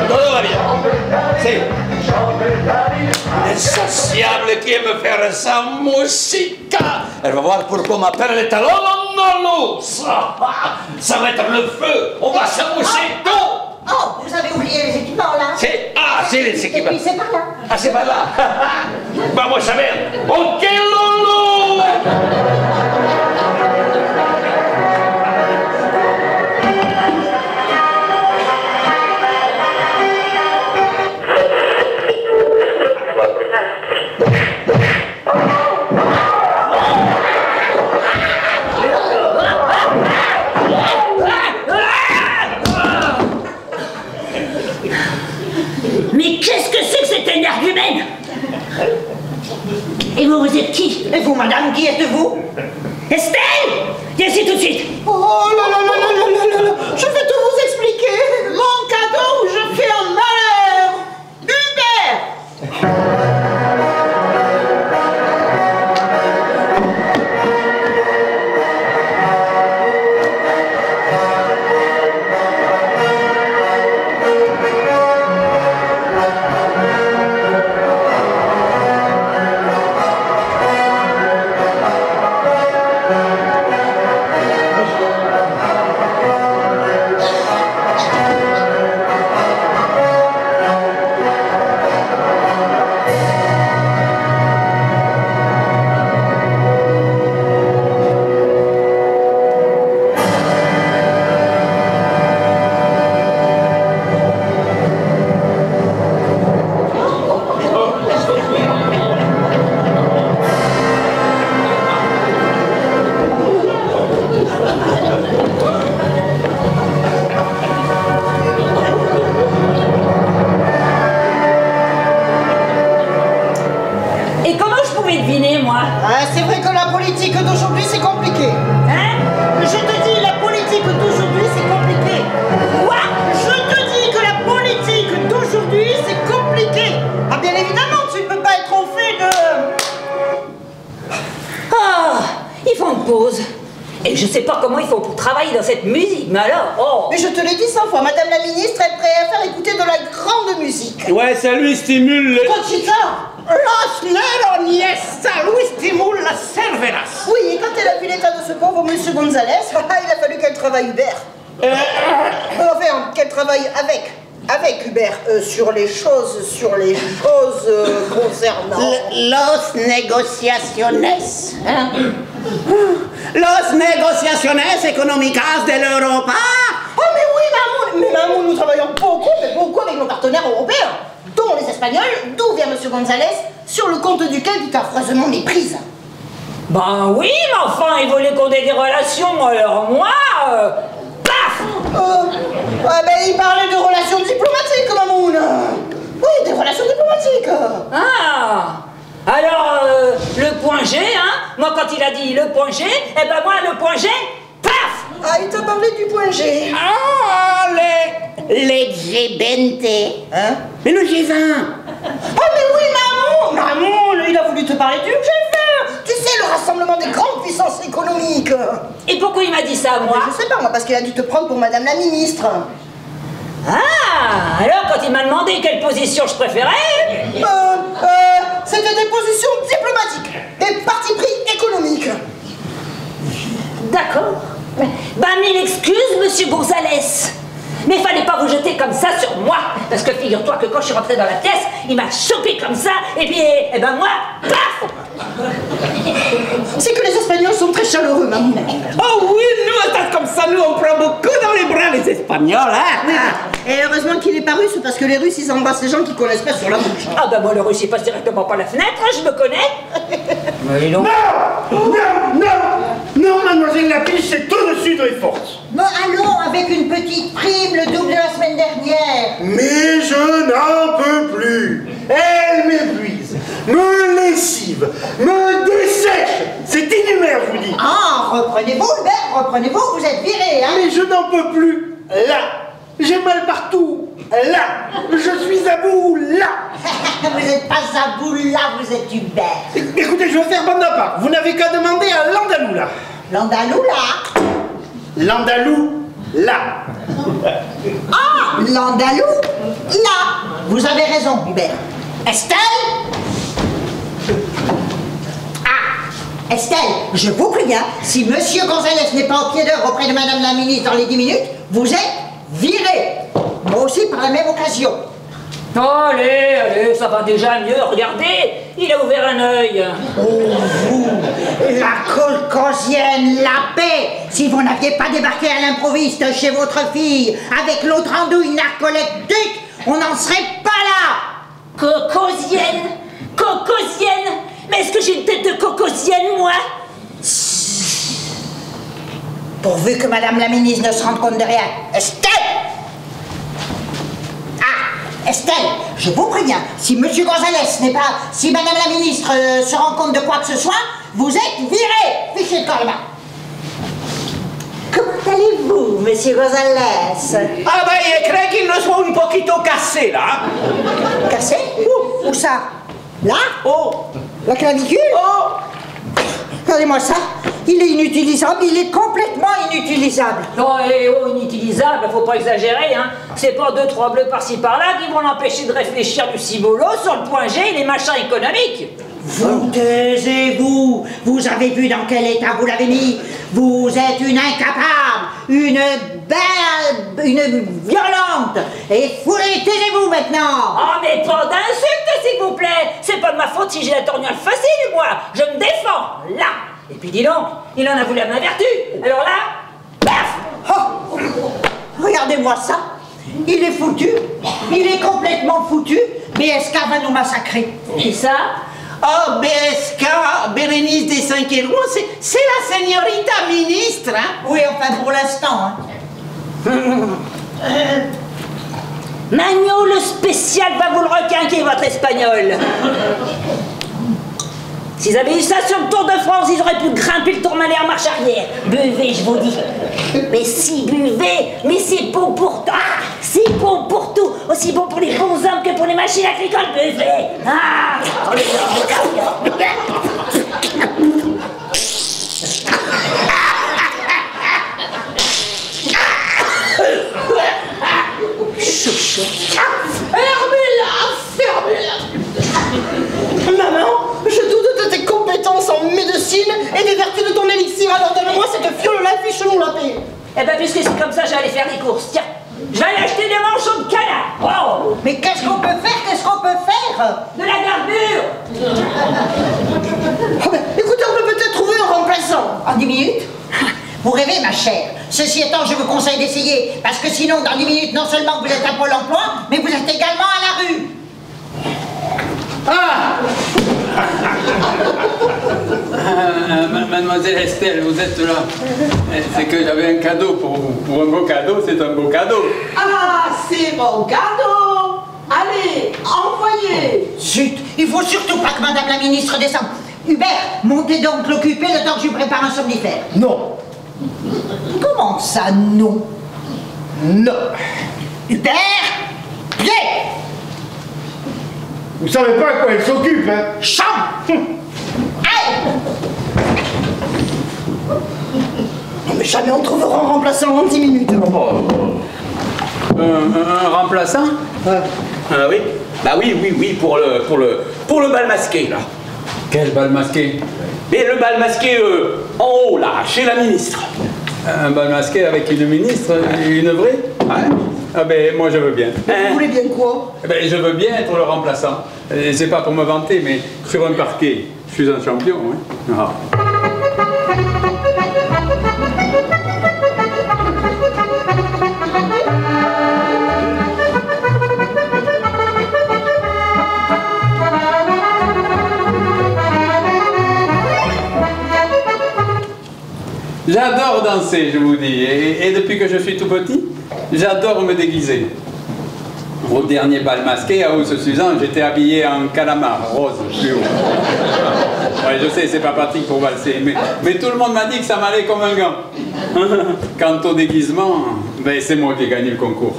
S1: Tout va bien. C'est insociable qui aime faire sa musique. Elle va voir pourquoi on m'appelle les talons. Non, ça va être le feu. On va s'amuser tout.
S3: Oh, vous avez oublié les équipements là.
S1: C'est les équipements.
S3: Et puis c'est par là.
S1: Ah, c'est pas là. Vamos a ver. OK Lolo.
S8: Mais qu'est-ce que c'est que cet énergumène? Et vous êtes qui?
S3: Et vous, madame, qui êtes-vous?
S8: Estelle! Viens ici tout de suite!
S3: Oh là là là là là là là là. Je vais tout vous expliquer. Mon cadeau, je fais un malheur. Hubert. C'est vrai que la politique d'aujourd'hui, c'est compliqué.
S8: Hein?
S3: Je te dis, la politique d'aujourd'hui, c'est compliqué.
S8: Quoi?
S3: Je te dis que la politique d'aujourd'hui, c'est compliqué. Ah, bien évidemment, tu ne peux pas être au fait de...
S8: Ah, ils font une pause. Et je sais pas comment ils font pour travailler dans cette musique, mais alors, oh!
S3: Mais je te l'ai dit 100 fois, Madame la Ministre, elle préfère écouter de la grande musique.
S4: Ouais, ça lui stimule les...
S3: Conchita!
S6: Los neroñesa lui stimule la cerveras.
S3: Oui, et quand elle a vu l'état de ce pauvre Monsieur Gonzalez, il a fallu qu'elle travaille Hubert. Enfin, qu'elle travaille avec Hubert sur les choses concernant...
S6: Los negociaciones. Hein? Los negociaciones económicas de l'Europa.
S3: Oh mais oui, Mamoun! Mais Mamoun, nous travaillons beaucoup avec nos partenaires européens, dont les Espagnols, d'où vient Monsieur Gonzalez, sur le compte duquel tu t'affreusement méprise.
S8: Ben oui, mais enfin, il voulait qu'on ait des relations, alors moi... paf!
S3: Ben il parlait de relations diplomatiques, Mamoun. Oui, des relations diplomatiques.
S8: Ah! Alors, le point G, hein? Moi, quand il a dit le point G, eh ben moi, le point G, paf!
S3: Ah, il t'a parlé du point G.
S6: Ah, les G20.
S3: Hein?
S6: Mais le G20.
S3: Ah, mais oui, Mamoun, il a voulu te parler du G20. Tu sais, le rassemblement des grandes puissances économiques.
S8: Et pourquoi il m'a dit ça, moi?
S3: Je sais pas, moi, parce qu'il a dû te prendre pour Madame la Ministre.
S8: Ah! Alors, quand il m'a demandé quelle position je préférais...
S3: C'était des positions diplomatiques, des partis pris économiques.
S8: D'accord. Ben, mille excuses, Monsieur Gonzalez. Mais fallait pas vous jeter comme ça sur moi. Parce que figure-toi que quand je suis rentrée dans la pièce, il m'a chopé comme ça, et puis, eh ben moi, paf!
S5: C'est que les Espagnols sont très chaleureux, maman.
S6: Oh oui, nous, attends, comme ça, nous, on prend beaucoup dans les bras, les Espagnols, hein.
S5: Oui. Et heureusement qu'il est pas russe, parce que les Russes, ils embrassent les gens qu'ils connaissent pas sur la bouche.
S8: Ah ben moi, le russe, il passe directement par la fenêtre, hein, je me connais. Mais non.
S10: Non, mademoiselle Lapille, c'est au-dessus de mes forces.
S3: Bon, allons, avec une petite prime, le double de la semaine dernière.
S10: Mais je n'en peux plus. Elle m'épuise, me lessive, me dessèche. C'est inhumain, je vous dis.
S3: Ah, reprenez-vous, Hubert, reprenez-vous, vous êtes viré, hein.
S10: Mais je n'en peux plus. Là. J'ai mal partout. Là. Je suis à bout. Là.
S3: Vous n'êtes pas à bout, là, vous êtes Hubert.
S10: Écoutez, je vais faire bande à part. Vous n'avez qu'à demander à l'Andalou, là.
S3: L'Andalou, là.
S10: L'Andalou, là.
S3: Ah, l'Andalou, là. Vous avez raison, Hubert. Estelle? Ah, Estelle, je vous préviens, si Monsieur Gonzalez n'est pas au pied d'œuvre auprès de Madame la Ministre dans les 10 minutes, vous êtes viré. Moi aussi par la même occasion.
S8: Allez, ça va déjà mieux, regardez, il a ouvert un œil.
S3: Oh, vous, la colcosienne, la paix. Si vous n'aviez pas débarqué à l'improviste chez votre fille avec l'autre andouille narcoleptique, on n'en serait pas là.
S8: Cocosienne, mais est-ce que j'ai une tête de cocosienne, moi?
S3: Pourvu que Madame la Ministre ne se rende compte de rien. Estelle! Ah, Estelle, je vous préviens, si Monsieur Gonzalez n'est pas... Si Madame la Ministre se rend compte de quoi que ce soit, vous êtes viré. Fichez le corps là-bas. Comment allez-vous, Monsieur Gonzalez?
S6: Ah ben, il craint qu'il ne soit un poquito cassé, là.
S3: Cassé? Où ça? Là?
S6: Oh.
S3: La clavicule?
S6: Oh.
S3: Regardez-moi ça. Il est inutilisable, il est complètement inutilisable.
S8: Non, inutilisable, faut pas exagérer, hein. C'est pas 2-3 bleus par-ci par-là qui vont l'empêcher de réfléchir du cibolo sur le point G et les machins économiques.
S3: Vous taisez-vous. Vous avez vu dans quel état vous l'avez mis. Vous êtes une incapable, une belle, une violente. Et taisez-vous maintenant.
S8: Oh, mais pas d'insultes, s'il vous plaît. C'est pas de ma faute si j'ai la torgnole facile, moi. Je me défends, là. Et puis dis donc, il en a voulu à ma vertu. Alors là, paf.
S3: Oh. Regardez-moi ça. Il est foutu. Il est complètement foutu. BSK va nous massacrer.
S8: Et ça?
S6: Oh, BSK, Bérénice des 5 et Rouen, c'est la señorita ministre, hein?
S3: Oui, enfin pour l'instant, hein.
S8: Magno, le spécial va vous le requinquer, votre espagnol. S'ils avaient eu ça sur le Tour de France, ils auraient pu grimper le Tourmalet en marche arrière. Buvez, je vous dis. Mais si, buvez. Mais c'est bon pour toi. C'est bon pour tout. Aussi bon pour les bons hommes que pour les machines agricoles. Buvez. Ah.
S5: Fermez-la. Maman, je doute de tes compétences en médecine et des vertus de ton élixir, alors donne-moi cette fiole-là, fiche-nous la paix.
S8: Eh ben, puisque c'est comme ça, j'allais faire des courses. Tiens, j'allais acheter des manchots de canard. Oh.
S3: Mais qu'est-ce qu'on peut faire? Qu'est-ce qu'on peut faire?
S8: De la gardure.
S5: Oh, ben, écoutez, on peut peut-être trouver un remplaçant.
S3: En 10 minutes? Vous rêvez, ma chère. Ceci étant, je vous conseille d'essayer. Parce que sinon, dans 10 minutes, non seulement vous êtes à Pôle emploi, mais vous êtes également à la rue.
S7: Mademoiselle Estelle, vous êtes là. C'est que j'avais un cadeau pour vous. Pour un beau cadeau, c'est un beau cadeau.
S9: Ah, c'est mon cadeau. Allez, envoyez.
S3: Zut, il faut surtout pas que Madame la Ministre descende. Hubert, montez donc l'occuper le temps que je lui prépare un somnifère.
S10: Non.
S3: Comment ça, non?
S10: Non.
S3: Hubert, pied.
S10: Vous savez pas à quoi elle s'occupe, hein?
S3: Chambre. Aïe.
S5: Non, mais jamais on trouvera un remplaçant en 10 minutes.
S7: Un remplaçant?
S6: Ah oui? Bah oui, pour le bal masqué, là.
S7: Quel bal masqué?
S6: Mais le bal masqué en haut, là, chez la ministre.
S7: Un bal masqué avec une ministre, une vraie?
S6: Ouais.
S7: Ah ben, moi je veux bien.
S5: Vous voulez bien quoi?
S7: Eh ben, je veux bien être le remplaçant. Et c'est pas pour me vanter, mais sur un parquet, je suis un champion. Hein. Ah. J'adore danser, je vous dis, et depuis que je suis tout petit, j'adore me déguiser. Au dernier bal masqué à Hauts-Suzanne, j'étais habillé en calamar, rose, fluo. Ouais, je sais, c'est pas pratique pour valser, mais tout le monde m'a dit que ça m'allait comme un gant. Quant au déguisement, ben, c'est moi qui ai gagné le concours.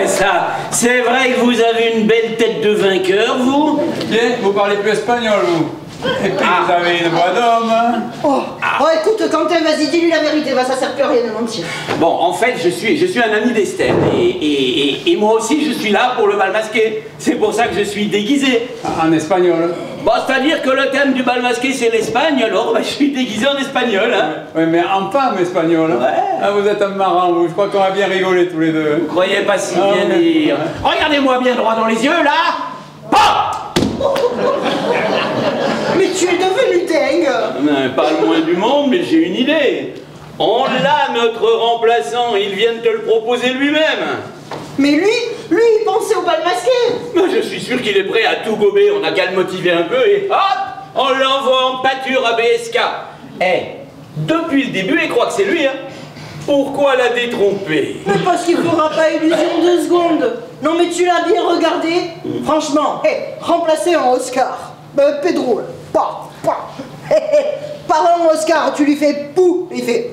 S4: Ça, c'est vrai que vous avez une belle tête de vainqueur, vous.
S7: Bien, vous parlez plus espagnol, vous. Et puis vous avez une voix d'homme.
S5: Oh, écoute, Quentin, vas-y, dis-lui la vérité, ça sert plus à rien de mentir.
S4: Bon, en fait, je suis un ami d'Estelle, et moi aussi, je suis là pour le bal masqué. C'est pour ça que je suis déguisé.
S7: En espagnol.
S4: Bon, c'est-à-dire que le thème du bal masqué, c'est l'Espagne, alors je suis déguisé en espagnol. Hein.
S7: Oui, mais en femme espagnole.
S4: Ouais.
S7: Ah, vous êtes un marrant, vous. Je crois qu'on va bien rigoler tous les deux.
S4: Vous croyez pas si bien dire. Regardez-moi bien droit dans les yeux, là.
S5: Mais tu es devenu dingue.
S4: Pas le moins du monde, mais j'ai une idée. On l'a, notre remplaçant, il vient de te le proposer lui-même.
S5: Mais lui, il pensait au bal masqué.
S4: Moi, je suis sûr qu'il est prêt à tout gober, on a qu'à le motiver un peu et hop, on l'envoie en pâture à BSK. Depuis le début, il croit que c'est lui, hein. Pourquoi la détromper?
S5: Mais parce qu'il ne fera pas illusion 2 secondes. Non mais tu l'as bien regardé. Franchement, remplacé en Oscar. Pedro, parlons Oscar, tu lui fais pou, il fait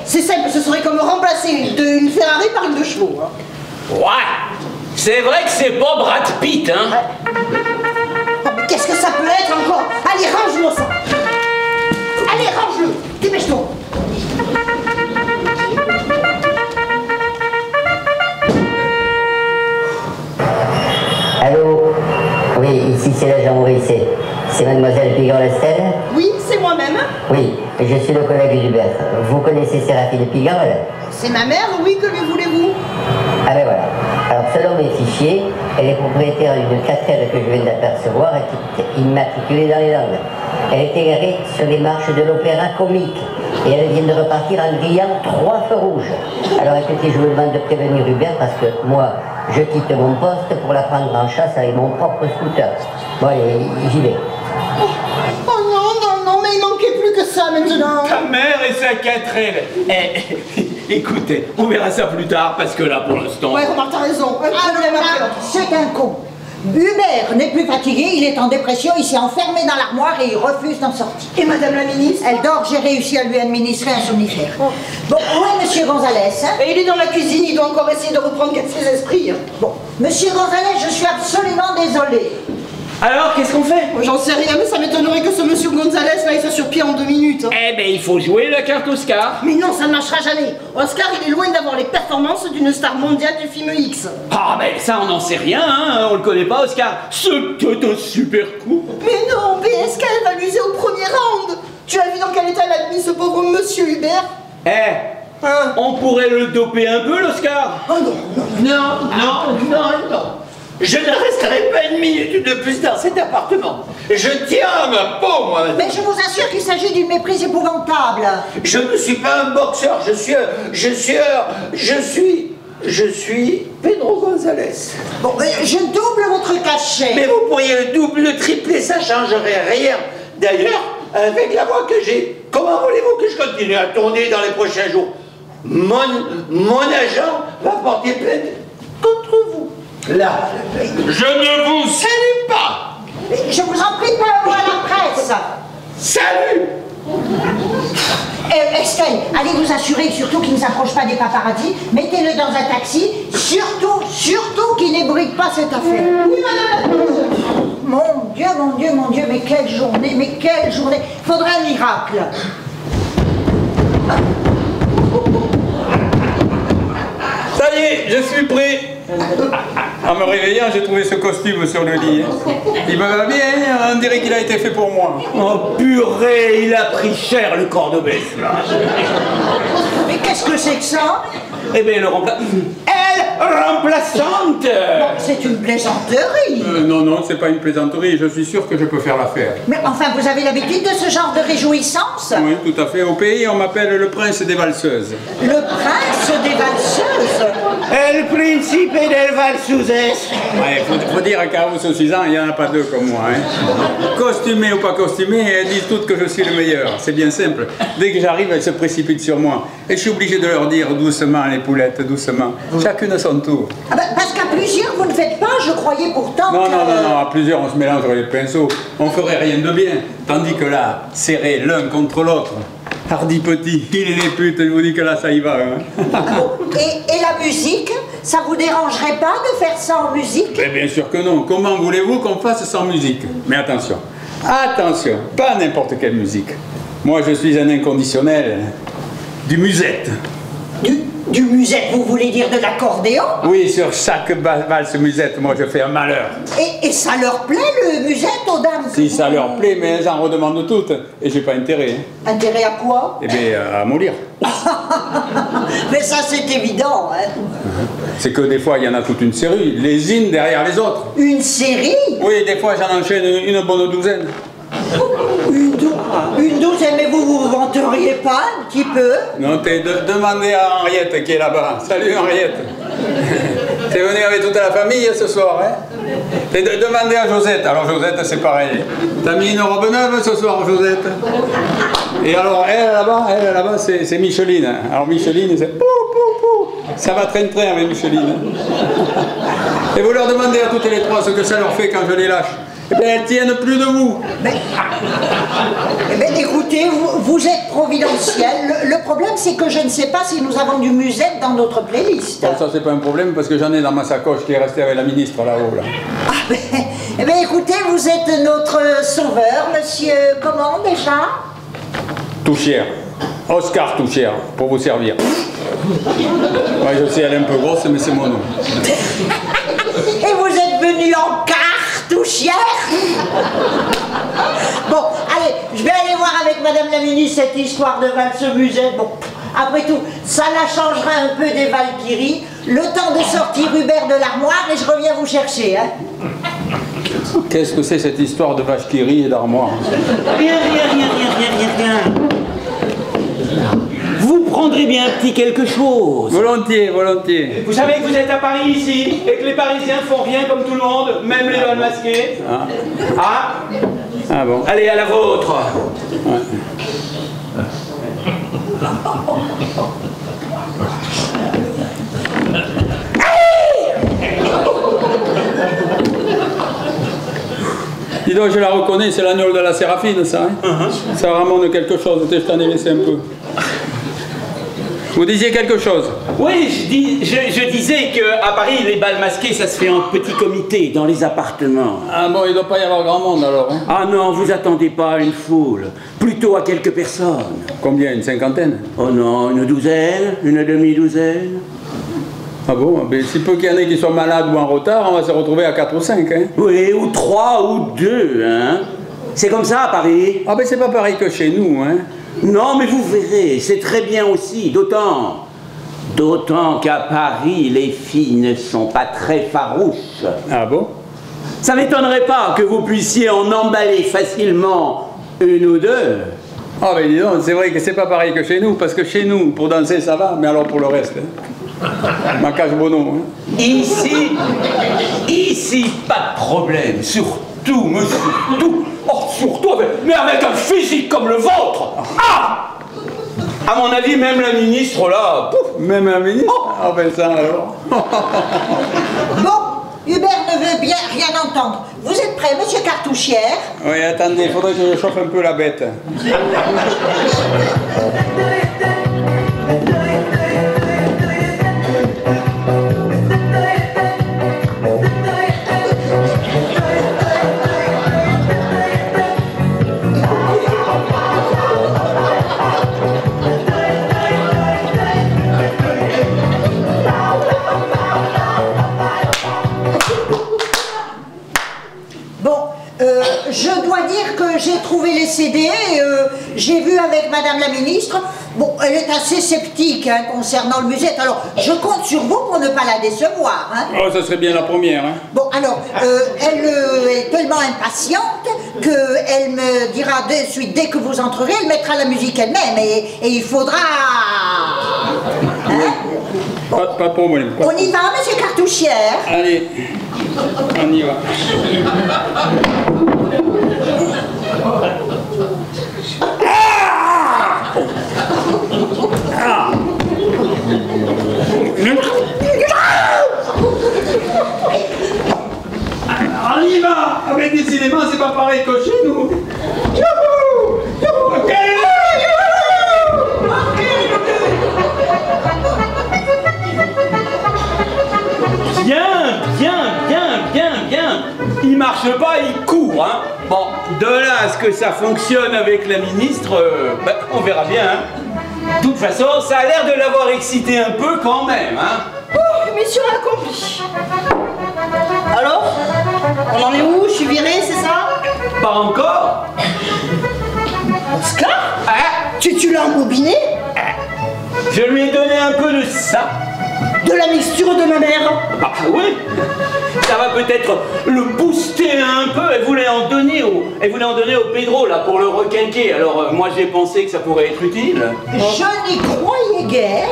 S5: c'est simple, ce serait comme remplacer une Ferrari par une 2 chevaux. Hein.
S4: Ouais, c'est vrai que c'est pas Brad Pitt, hein.
S5: Mais qu'est-ce que ça peut être encore? Allez, range-le ça. Allez, range-le. Dépêche-toi.
S11: Allô? Oui, ici c'est l'agent Maurice. C'est mademoiselle Pigalle-Estelle?
S5: Oui, c'est moi-même.
S11: Oui, je suis le collègue d'Hubert. Vous connaissez Séraphine Pigalle?
S5: C'est ma mère, oui, que lui voulez-vous?
S11: Ah ben voilà. Alors selon mes fichiers, elle est propriétaire d'une 4L que je viens d'apercevoir et qui est immatriculée dans les Landes. Elle est garée sur les marches de l'Opéra Comique et elle vient de repartir en grillant 3 feux rouges. Alors écoutez, je vous demande de prévenir Hubert parce que moi, je quitte mon poste pour la prendre en chasse avec mon propre scooter. Bon allez, j'y vais.
S5: Oh non, mais il manquait plus que ça maintenant.
S4: Ta mère et sa 4L. Écoutez, on verra ça plus tard parce que là pour l'instant...
S5: Ouais, Romain, t'as raison.
S3: C'est un con. Hubert n'est plus fatigué, il est en dépression, il s'est enfermé dans l'armoire et il refuse d'en sortir.
S5: Et Madame la Ministre?
S3: Elle dort, j'ai réussi à lui administrer un somnifère. Bon, où est Monsieur Gonzalez?
S5: Et il est dans la cuisine, il doit encore essayer de reprendre ses esprits.
S3: Bon, Monsieur Gonzalez, je suis absolument désolée.
S4: Alors, qu'est-ce qu'on fait?
S5: J'en sais rien, mais ça m'étonnerait que ce Monsieur Gonzalez, là, il soit sur pied en 2 minutes.
S4: Eh ben, il faut jouer la carte Oscar.
S5: Mais non, ça ne marchera jamais. Oscar, il est loin d'avoir les performances d'une star mondiale du film X.
S4: Ah, mais ça, on n'en sait rien, hein. On le connaît pas, Oscar. C'est un super coup.
S5: Mais non, BSK, elle va l'user au premier round. Tu as vu dans quel état elle a mis ce pauvre Monsieur Hubert?
S4: On pourrait le doper un peu, l'Oscar.
S5: Oh non.
S1: Non. Je ne resterai pas une minute de plus dans cet appartement. Je tiens à ma peau, moi.
S3: Mais je vous assure qu'il s'agit d'une méprise épouvantable.
S1: Je ne suis pas un boxeur, je suis Pedro Gonzalez.
S3: Bon, je double votre cachet.
S1: Mais vous pourriez le double, le tripler, ça changerait rien. D'ailleurs, avec la voix que j'ai, comment voulez-vous que je continue à tourner dans les prochains jours? Mon agent va porter plainte contre vous. Là, je ne vous salue pas.
S3: Je vous en prie, pas à la presse.
S1: Salut.
S3: Estelle, allez vous assurer surtout qu'il ne s'approche pas des paparazzis. Mettez-le dans un taxi. Surtout qu'il n'ébruite pas cette affaire.
S5: Oui, madame.
S3: Mon Dieu, mais quelle journée. Il faudrait un miracle.
S7: Ça y est, je suis prêt. En me réveillant, j'ai trouvé ce costume sur le lit. Il me va bien, on dirait qu'il a été fait pour moi.
S4: Oh purée, il a pris cher le cordobès là.
S3: Mais qu'est-ce que c'est que ça?
S4: Eh bien, elle remplaçante.
S3: C'est une plaisanterie.
S7: Non, c'est pas une plaisanterie, je suis sûr que je peux faire l'affaire.
S3: Mais enfin, vous avez l'habitude de ce genre de réjouissance?
S7: Oui, tout à fait. Au pays, on m'appelle le prince des valseuses.
S3: Le prince des valseuses?
S6: El principe del valseuses.
S7: Ouais, faut dire qu'à 6 ans, il n'y en a pas deux comme moi. Hein. Costumé ou pas costumé, elles disent toutes que je suis le meilleur. C'est bien simple. Dès que j'arrive, elles se précipitent sur moi. Et je suis obligé de leur dire doucement, les poulettes, doucement. Chacune son tour.
S3: Ah ben, parce qu'à plusieurs, vous ne faites pas, je croyais pourtant
S7: Non,
S3: que...
S7: non, à plusieurs, on se mélangerait les pinceaux. On ferait rien de bien. Tandis que là, serrés l'un contre l'autre. Hardy petit, il est les putes, je vous dis que là, ça y va. Hein.
S3: Et la musique? Ça vous dérangerait pas de faire ça en musique?
S7: Mais bien sûr que non. Comment voulez-vous qu'on fasse sans musique? Mais attention, attention, pas n'importe quelle musique. Moi, je suis un inconditionnel du musette.
S3: Du musette, vous voulez dire de l'accordéon?
S7: Oui, sur chaque valse musette, moi, je fais un malheur.
S3: Et ça leur plaît, le musette, aux dames?
S7: Si ça leur plaît, mais elles en redemandent toutes. Et j'ai pas intérêt. Hein.
S3: Intérêt à quoi?
S7: Eh bien, à mollir.
S3: Mais ça, c'est évident, hein.
S7: C'est que des fois, il y en a toute une série, les unes derrière les autres.
S3: Une série?
S7: Oui, des fois, j'en enchaîne une bonne douzaine.
S3: Une douzaine, mais vous vous vanteriez pas un petit peu?
S7: Non, demandez à Henriette qui est là-bas. Salut Henriette. T'es venue avec toute la famille ce soir, hein? Demandez à Josette. Alors Josette, c'est pareil. T'as mis une robe neuve ce soir, Josette? Et alors, elle là-bas, c'est Micheline. Alors Micheline, c'est pou, pou, pou. Ça va traîner avec Micheline. Et vous leur demandez à toutes les trois ce que ça leur fait quand je les lâche. Eh bien, elles tiennent plus debout.
S3: Eh bien, écoutez, vous êtes providentiel. Le problème, c'est que je ne sais pas si nous avons du musette dans notre playlist.
S7: Bon, ça, c'est pas un problème, parce que j'en ai dans ma sacoche qui est restée avec la ministre là-haut. Là.
S3: Ah, ben, eh bien, écoutez, vous êtes notre sauveur, monsieur... Comment, déjà?
S7: Touchière. Oscar Touchière, pour vous servir. Ouais, je sais, elle est un peu grosse, mais c'est mon nom.
S3: Et vous êtes venu en cartouchière? Bon, allez, je vais aller voir avec madame la ministre cette histoire de valse musette. Bon, après tout, ça la changera un peu des Valkyries. Le temps de sortir Hubert de l'armoire et je reviens vous chercher, hein.
S7: Qu'est-ce que c'est cette histoire de vache qui rit et d'armoire?
S4: Rien. Vous prendrez bien un petit quelque chose.
S7: Volontiers, volontiers.
S4: Vous savez que vous êtes à Paris ici, et que les Parisiens font rien comme tout le monde, même les balles masqués.
S7: Ah bon.
S4: Allez, à la vôtre.
S7: Ouais. Dis donc, je la reconnais, c'est l'agnole de la Séraphine, ça. Hein. Ça ramène quelque chose, je t'en ai laissé un peu. Vous disiez quelque chose?
S4: Oui, je disais qu'à Paris, les balles masquées, ça se fait en petit comité, dans les appartements.
S7: Ah bon, il ne doit pas y avoir grand monde alors. Hein.
S4: Ah non, vous attendez pas à une foule, plutôt à quelques personnes.
S7: Combien? Une cinquantaine?
S4: Oh non, une douzaine, une demi-douzaine.
S7: Ah bon? Mais si peu qu'il y en ait qui soient malades ou en retard, on va se retrouver à 4 ou 5, hein?
S4: Oui, ou 3 ou 2, hein? C'est comme ça à Paris.
S7: Ah ben c'est pas pareil que chez nous, hein?
S4: Non, mais vous verrez, c'est très bien aussi, d'autant qu'à Paris, les filles ne sont pas très farouches.
S7: Ah bon?
S4: Ça m'étonnerait pas que vous puissiez en emballer facilement une ou deux.
S7: Ah ben dis donc, c'est vrai que c'est pas pareil que chez nous, parce que chez nous, pour danser ça va, mais alors pour le reste, hein? Ma cache bonhomme, hein?
S4: Ici, pas de problème, surtout, mais surtout, mais avec un physique comme le vôtre. Ah! À mon avis, même la ministre, là, pouf.
S7: Même la ministre? Ah ben ça alors.
S3: Bon, Hubert ne veut bien rien entendre. Vous êtes prêt, monsieur Cartouchière?
S7: Oui, attendez, il faudrait que je chauffe un peu la bête.
S3: Je dois dire que j'ai trouvé les CD, j'ai vu avec Madame la Ministre. Bon, elle est assez sceptique hein, concernant le musette, alors je compte sur vous pour ne pas la décevoir. Hein.
S7: Oh, ça serait bien la première. Hein.
S3: Bon, alors, elle est tellement impatiente qu'elle me dira de suite, dès que vous entrerez, elle mettra la musique elle-même et il faudra... Hein?
S7: Pas de problème.
S3: On y va, monsieur Cartouchière?
S7: Allez, on y va. On y va. Avec décidément, c'est pas pareil que chez nous.
S4: Bien. Il marche pas, il court, hein. Bon, de là à ce que ça fonctionne avec la ministre, ben, on verra bien, hein. De toute façon, ça a l'air de l'avoir excité un peu quand même, hein.
S5: Mission accomplie. Alors, on en est où? Je suis virée, c'est ça?
S4: Pas encore.
S5: Oscar? Tu l'as embobiné?
S4: Je lui ai donné un peu de ça.
S5: De la mixture de ma mère?
S4: Ah oui. Ça va peut-être le booster un peu. Elle voulait en donner au Pedro là pour le requinquer. Alors moi j'ai pensé que ça pourrait être utile.
S3: Je n'y croyais guère,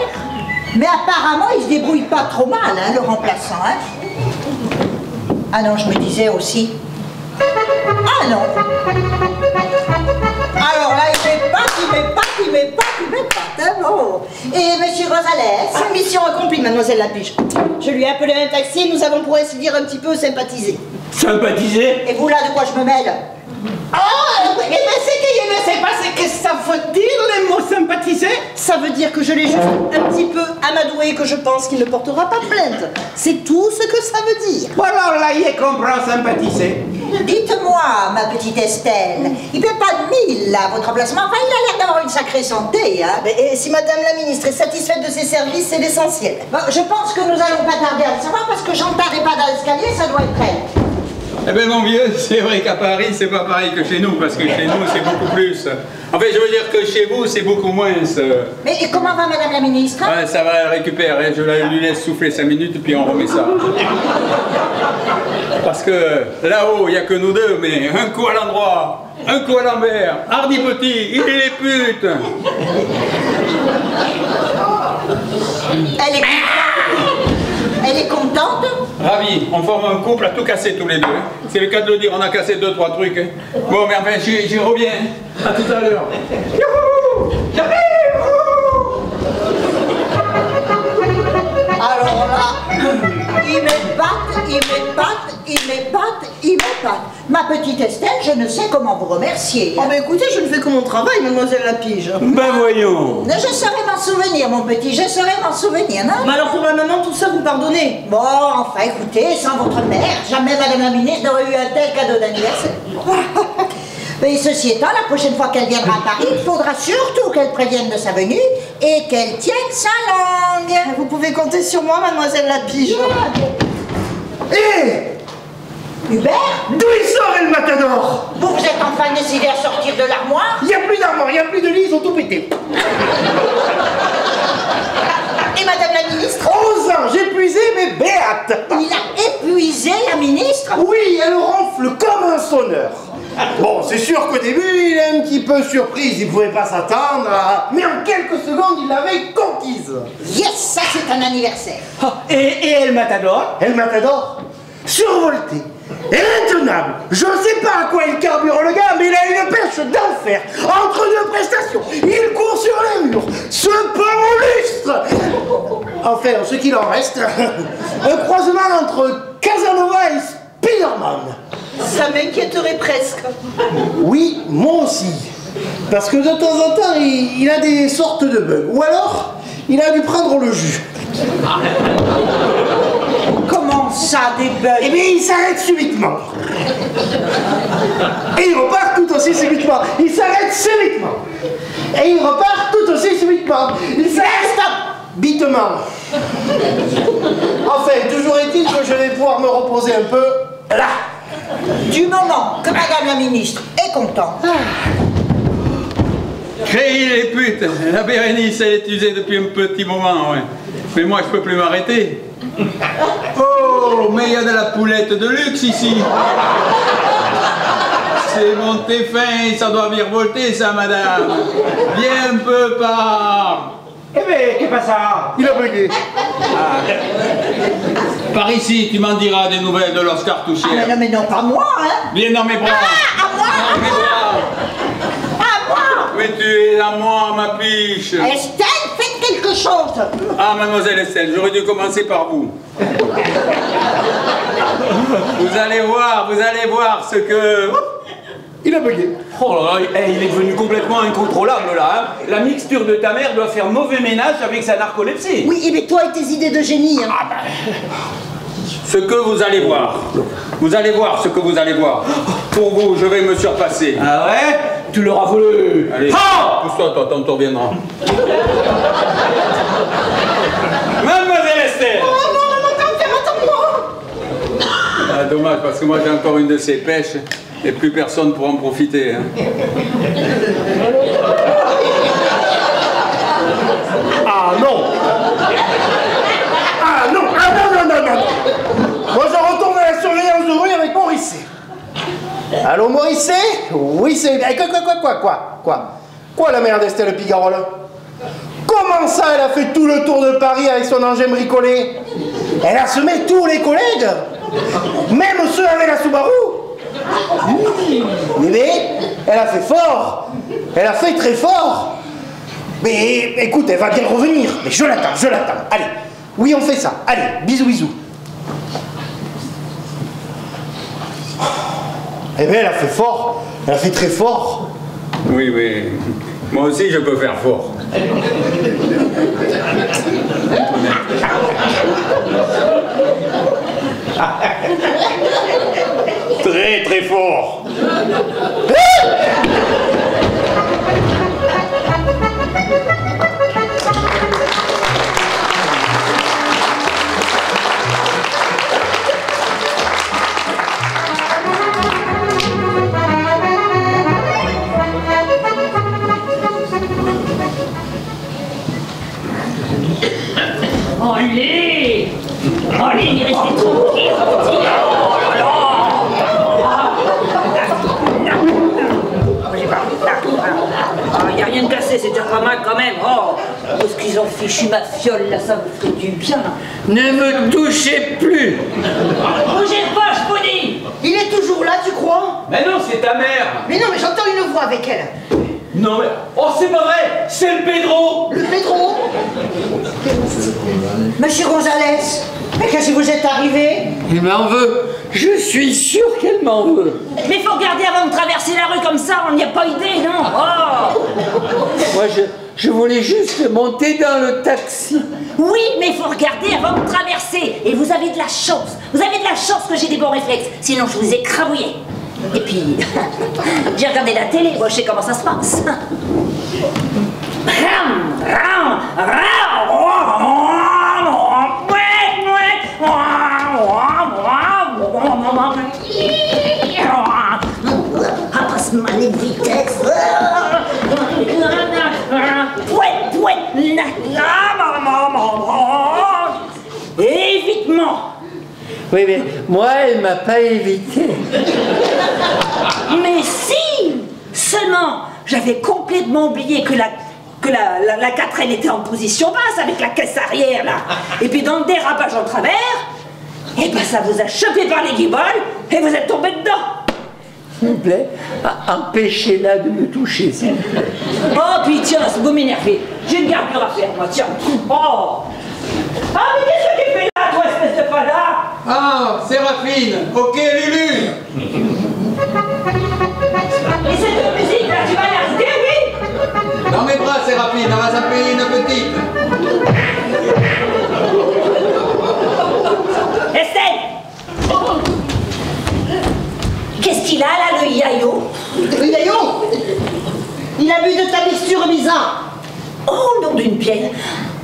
S3: mais apparemment il se débrouille pas trop mal, hein, le remplaçant. Hein. Ah non, je me disais aussi. Ah non. Alors là, il met pas, hein, bon. Et monsieur Rosales?
S5: Mission accomplie, mademoiselle Lapige. Je lui ai appelé un taxi, nous avons pour ainsi dire un petit peu sympathisé.
S4: Sympathisé?
S3: Et vous là, de quoi je me mêle?
S6: Mais c'est pas ce que ça veut dire, les mots sympathiser?
S5: Ça veut dire que je l'ai juste un petit peu amadoué et que je pense qu'il ne portera pas plainte. C'est tout ce que ça veut dire.
S6: Bon alors là, il comprend sympathiser.
S3: Dites-moi, ma petite Estelle, il paie pas de 1000 là, votre remplacement. Enfin, il a l'air d'avoir une sacrée santé, hein.
S5: Et si madame la ministre est satisfaite de ses services, c'est l'essentiel.
S3: Bon, je pense que nous allons pas tarder à le savoir parce que j'entends des pas dans l'escalier, ça doit être elle.
S7: Eh bien mon vieux, c'est vrai qu'à Paris c'est pas pareil que chez nous, parce que chez nous c'est beaucoup plus. En fait je veux dire que chez vous c'est beaucoup moins.
S3: Mais et comment va madame la ministre?
S7: Ouais, ça va, elle récupère, hein. Je lui laisse souffler 5 minutes et puis on remet ça. Parce que là-haut il n'y a que nous deux, mais un coup à l'endroit, un coup à l'envers, hardi petit, il est les putes.
S3: Elle est contente?
S7: Ravi, on forme un couple à tout casser tous les deux. C'est le cas de le dire, on a cassé 2-3 trucs. Hein. Bon, mais enfin, j'y reviens. À tout à l'heure.
S3: Alors là, il m'épate. Ma petite Estelle, je ne sais comment vous remercier.
S5: Oh, mais écoutez, je ne fais que mon travail, mademoiselle Lapige.
S4: Ben voyons.
S3: Je saurais m'en souvenir, mon petit, je saurais m'en souvenir, non?
S5: Mais alors pour la maman, tout ça, vous pardonnez?
S3: Bon, enfin, écoutez, sans votre mère, jamais madame la ministre n'aurait eu un tel cadeau d'anniversaire. Mais ceci étant, la prochaine fois qu'elle viendra à Paris, il faudra surtout qu'elle prévienne de sa venue et qu'elle tienne sa langue.
S5: Vous pouvez compter sur moi, mademoiselle Lapige.
S10: Hé
S3: Hubert?
S10: D'où il sort, El Matador?
S3: Vous êtes enfin décidé à sortir de l'armoire?
S10: Il n'y a plus d'armoire, il n'y a plus de lit, ils ont tout pété.
S5: Et madame la ministre?
S10: 11 ans, j'ai épuisé mes béates.
S3: Il a épuisé la ministre?
S10: Oui, elle ronfle comme un sonneur. Bon, c'est sûr qu'au début, il est un petit peu surprise, il ne pouvait pas s'attendre à... Mais en quelques secondes, il l'avait conquise.
S3: Yes, ça c'est un anniversaire.
S6: Et El Matador?
S10: El Matador, survolté, intenable. Je ne sais pas à quoi il carbure le gars, mais il a une pêche d'enfer. Entre deux prestations, il court sur les murs, se peint au lustre. Enfin, ce qu'il en reste, un croisement entre Casanova et Spider-Man.
S5: Ça m'inquiéterait presque.
S10: Oui, moi aussi. Parce que de temps en temps, il a des sortes de bugs. Ou alors, il a dû prendre le jus.
S3: Comment ça, des bugs?
S10: Eh bien, il s'arrête subitement. Et il repart tout aussi subitement. Il s'arrête subitement. Et il repart tout aussi subitement. Il s'arrête bitement. Enfin, toujours est-il que je vais pouvoir me reposer un peu là.
S3: Du moment que madame Madame la ministre est contente.
S7: Créer les putes. La Bérénice, elle est usée depuis un petit moment, ouais. Mais moi, je peux plus m'arrêter. Oh, mais il y a de la poulette de luxe ici. C'est monté fin, ça doit virevolter, ça, madame. Bien peu par...
S10: Eh ben, qu'est-ce que ça? Il a bugué.
S7: Par ici, tu m'en diras des nouvelles de leurs cartouchières.
S3: Ah mais non, pas moi, hein.
S7: Viens dans mes bras.
S3: Ah, à moi.
S7: Dans mes bras.
S3: À moi.
S7: Mais tu es à moi, ma piche.
S3: Estelle, faites quelque chose.
S7: Ah, mademoiselle Estelle, j'aurais dû commencer par vous. Vous allez voir ce que...
S10: Il a bugué.
S4: Oh là là, il est devenu complètement incontrôlable là. Hein. La mixture de ta mère doit faire mauvais ménage avec sa narcolepsie.
S3: Oui, mais toi et tes idées de génie. Hein.
S7: Ah ben... Ce que vous allez voir. Vous allez voir ce que vous allez voir. Pour vous, je vais me surpasser.
S4: Ah ouais? Tu l'auras voulu.
S7: Allez, pousse-toi, toi, tantôt reviendra. Mademoiselle Estelle.
S3: Oh non, attends-moi.
S7: Ah, dommage, parce que moi j'ai encore une de ces pêches et plus personne pour en profiter. Hein.
S10: Ah non. Ah non. Ah non, non, non, non. Moi, je retourne à la surveillance de rue avec Morisset. Allô, Morisset? Oui, c'est bien. Quoi, la mère d'Estelle Pigarol? Comment ça, elle a fait tout le tour de Paris avec son engin bricolé? Elle a semé tous les collègues, même ceux avec la Subaru. Mais elle a fait fort. Elle a fait très fort. Mais écoute, elle va bien revenir. Mais je l'attends. Allez, oui, on fait ça. Allez, bisous, bisous. Eh bien, elle a fait fort. Elle a fait très fort.
S7: Oui, mais moi aussi je peux faire fort.
S1: Très très fort.
S8: Allez, mais restez tranquille. Il n'y a rien de cassé, c'est déjà pas mal quand même. Oh, parce qu'ils ont fichu ma fiole là, ça me ferait du bien.
S1: Ne me touchez plus.
S8: Bougez pas, je vous dis.
S3: Il est toujours là, tu crois?
S4: Mais non, c'est ta mère.
S3: Mais non, mais j'entends une voix avec elle.
S4: Non mais... Oh, c'est pas vrai. C'est le Pedro.
S3: Le Pedro? Monsieur Gonzalez, mais qu'est-ce que vous êtes arrivé?
S1: Il m'en veut. Je suis sûr qu'elle m'en veut.
S8: Mais faut regarder avant de traverser la rue comme ça, on n'y a pas idée, non? Oh.
S1: Moi, je voulais juste monter dans le taxi.
S8: Oui, mais il faut regarder avant de traverser. Et vous avez de la chance. Vous avez de la chance que j'ai des bons réflexes. Sinon, je vous ai crabouillé. Et puis, j'ai regardé la télé, moi je sais comment ça se passe. Ah, passe-moi les vitesses. Évitement.
S1: Oui, mais moi, elle m'a pas évité.
S8: Mais si! Seulement, j'avais complètement oublié que la 4L était en position basse avec la caisse arrière, là. Et puis dans le dérapage en travers, et ben ça vous a chopé par les guibolles et vous êtes tombé dedans.
S1: S'il vous plaît, empêchez-la de me toucher, s'il vous plaît.
S8: Oh, puis tiens, vous m'énervez. J'ai une gardure à faire, moi, tiens. Oh! Ah, mais qu'est-ce que tu fais là, toi, espèce de fada?
S7: Ah, Séraphine. Ok, Lulu.
S8: Et cette musique, là, tu vas l'arrêter, oui?
S7: Dans mes bras, Séraphine, on va s'appeler une petite.
S8: Estelle! Qu'est-ce qu'il a là, le yayo?
S3: Le yayo? Il a bu de ta mixture bizarre.
S8: Oh, nom d'une pièce.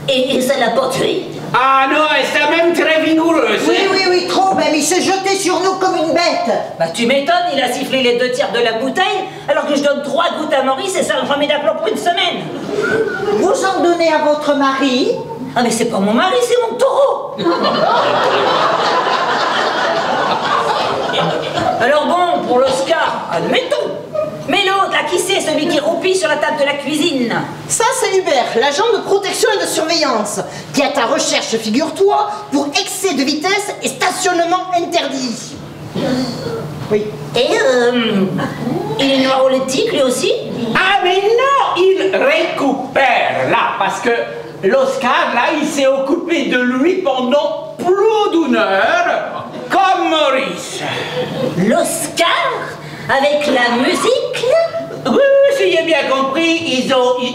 S8: Et ça l'a pas tué?
S6: Ah non, c'est même très vigoureux.
S3: Oui, trop, même il s'est jeté sur nous comme une bête.
S8: Bah tu m'étonnes, il a sifflé les 2 tiers de la bouteille, alors que je donne 3 gouttes à Maurice et ça me remet d'aplomb pour une semaine.
S3: Vous en donnez à votre mari?
S8: Ah mais c'est pas mon mari, c'est mon taureau. Alors bon, pour l'Oscar, admettons. Mais l'autre, là, qui c'est, celui qui roupille sur la table de la cuisine?
S5: Ça, c'est Hubert, l'agent de protection et de surveillance, qui est à ta recherche, figure-toi, pour excès de vitesse et stationnement interdit. Oui.
S8: Et il est noir au laitique, lui aussi?
S6: Ah mais non, il récupère là, parce que l'Oscar, là, il s'est occupé de lui pendant plus d'1 heure, comme Maurice.
S8: L'Oscar? Avec la musique, là?
S6: Oui, si j'ai bien compris,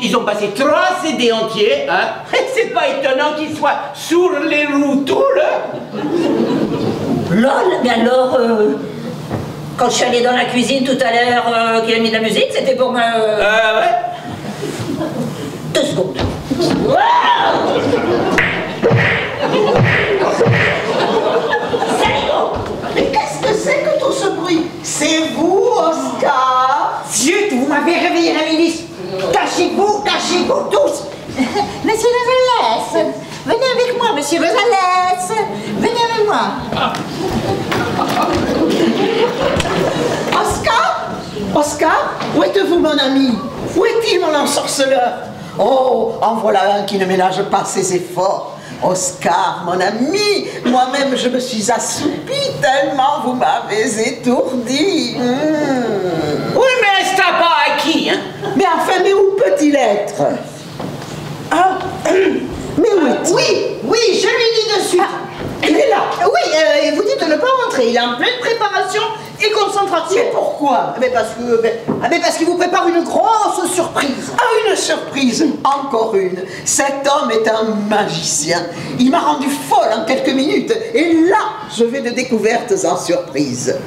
S6: ils ont passé 3 CD entiers, hein. C'est pas étonnant qu'ils soient sur les roues tout, là.
S8: Lol, mais alors, quand je suis allée dans la cuisine tout à l'heure, qu'il a mis de la musique, c'était pour me...
S6: Ouais.
S8: 2 secondes.
S3: Mais qu'est-ce que c'est que tout ce bruit? C'est vous, Oscar? Zut, vous m'avez réveillé la milice. Cachez-vous tous. Monsieur Rosales, venez avec moi, monsieur Rosales. Venez avec moi. Oscar, où êtes-vous, mon ami? Où est-il, mon ensorceleur? Oh, en voilà un qui ne ménage pas ses efforts. Oscar, mon ami, moi-même je me suis assoupie tellement vous m'avez étourdi.
S6: Oui, mais c'est pas acquis, hein.
S3: Mais enfin, mais où peut-il être? Ah, mais où est-il? Oui, je lui dis de suite. Il est là. Oui, et vous dites de ne pas rentrer. Il est en pleine préparation et concentration. Mais pourquoi? Parce qu'il vous prépare une grosse surprise. Ah, une surprise? Encore une. Cet homme est un magicien. Il m'a rendu folle en quelques minutes. Et là, je vais de découvertes en surprise.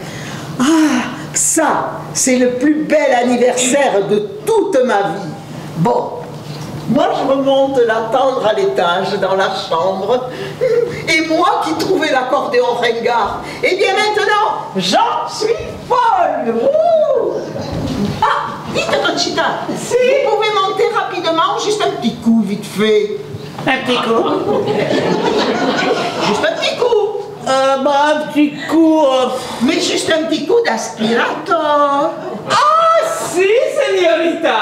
S3: Ah, ça, c'est le plus bel anniversaire de toute ma vie. Bon. Moi, je remonte l'attendre à l'étage, dans la chambre. Et moi qui trouvais l'accordéon ringard, eh bien maintenant, j'en suis folle. Ouh. Ah, dites, Conchita, si vous pouvez monter rapidement, juste un petit coup, vite fait.
S6: Un petit coup?
S3: Juste un petit coup.
S6: Un petit coup...
S3: Mais juste un petit coup d'aspirateur.
S6: Ah, si, señorita!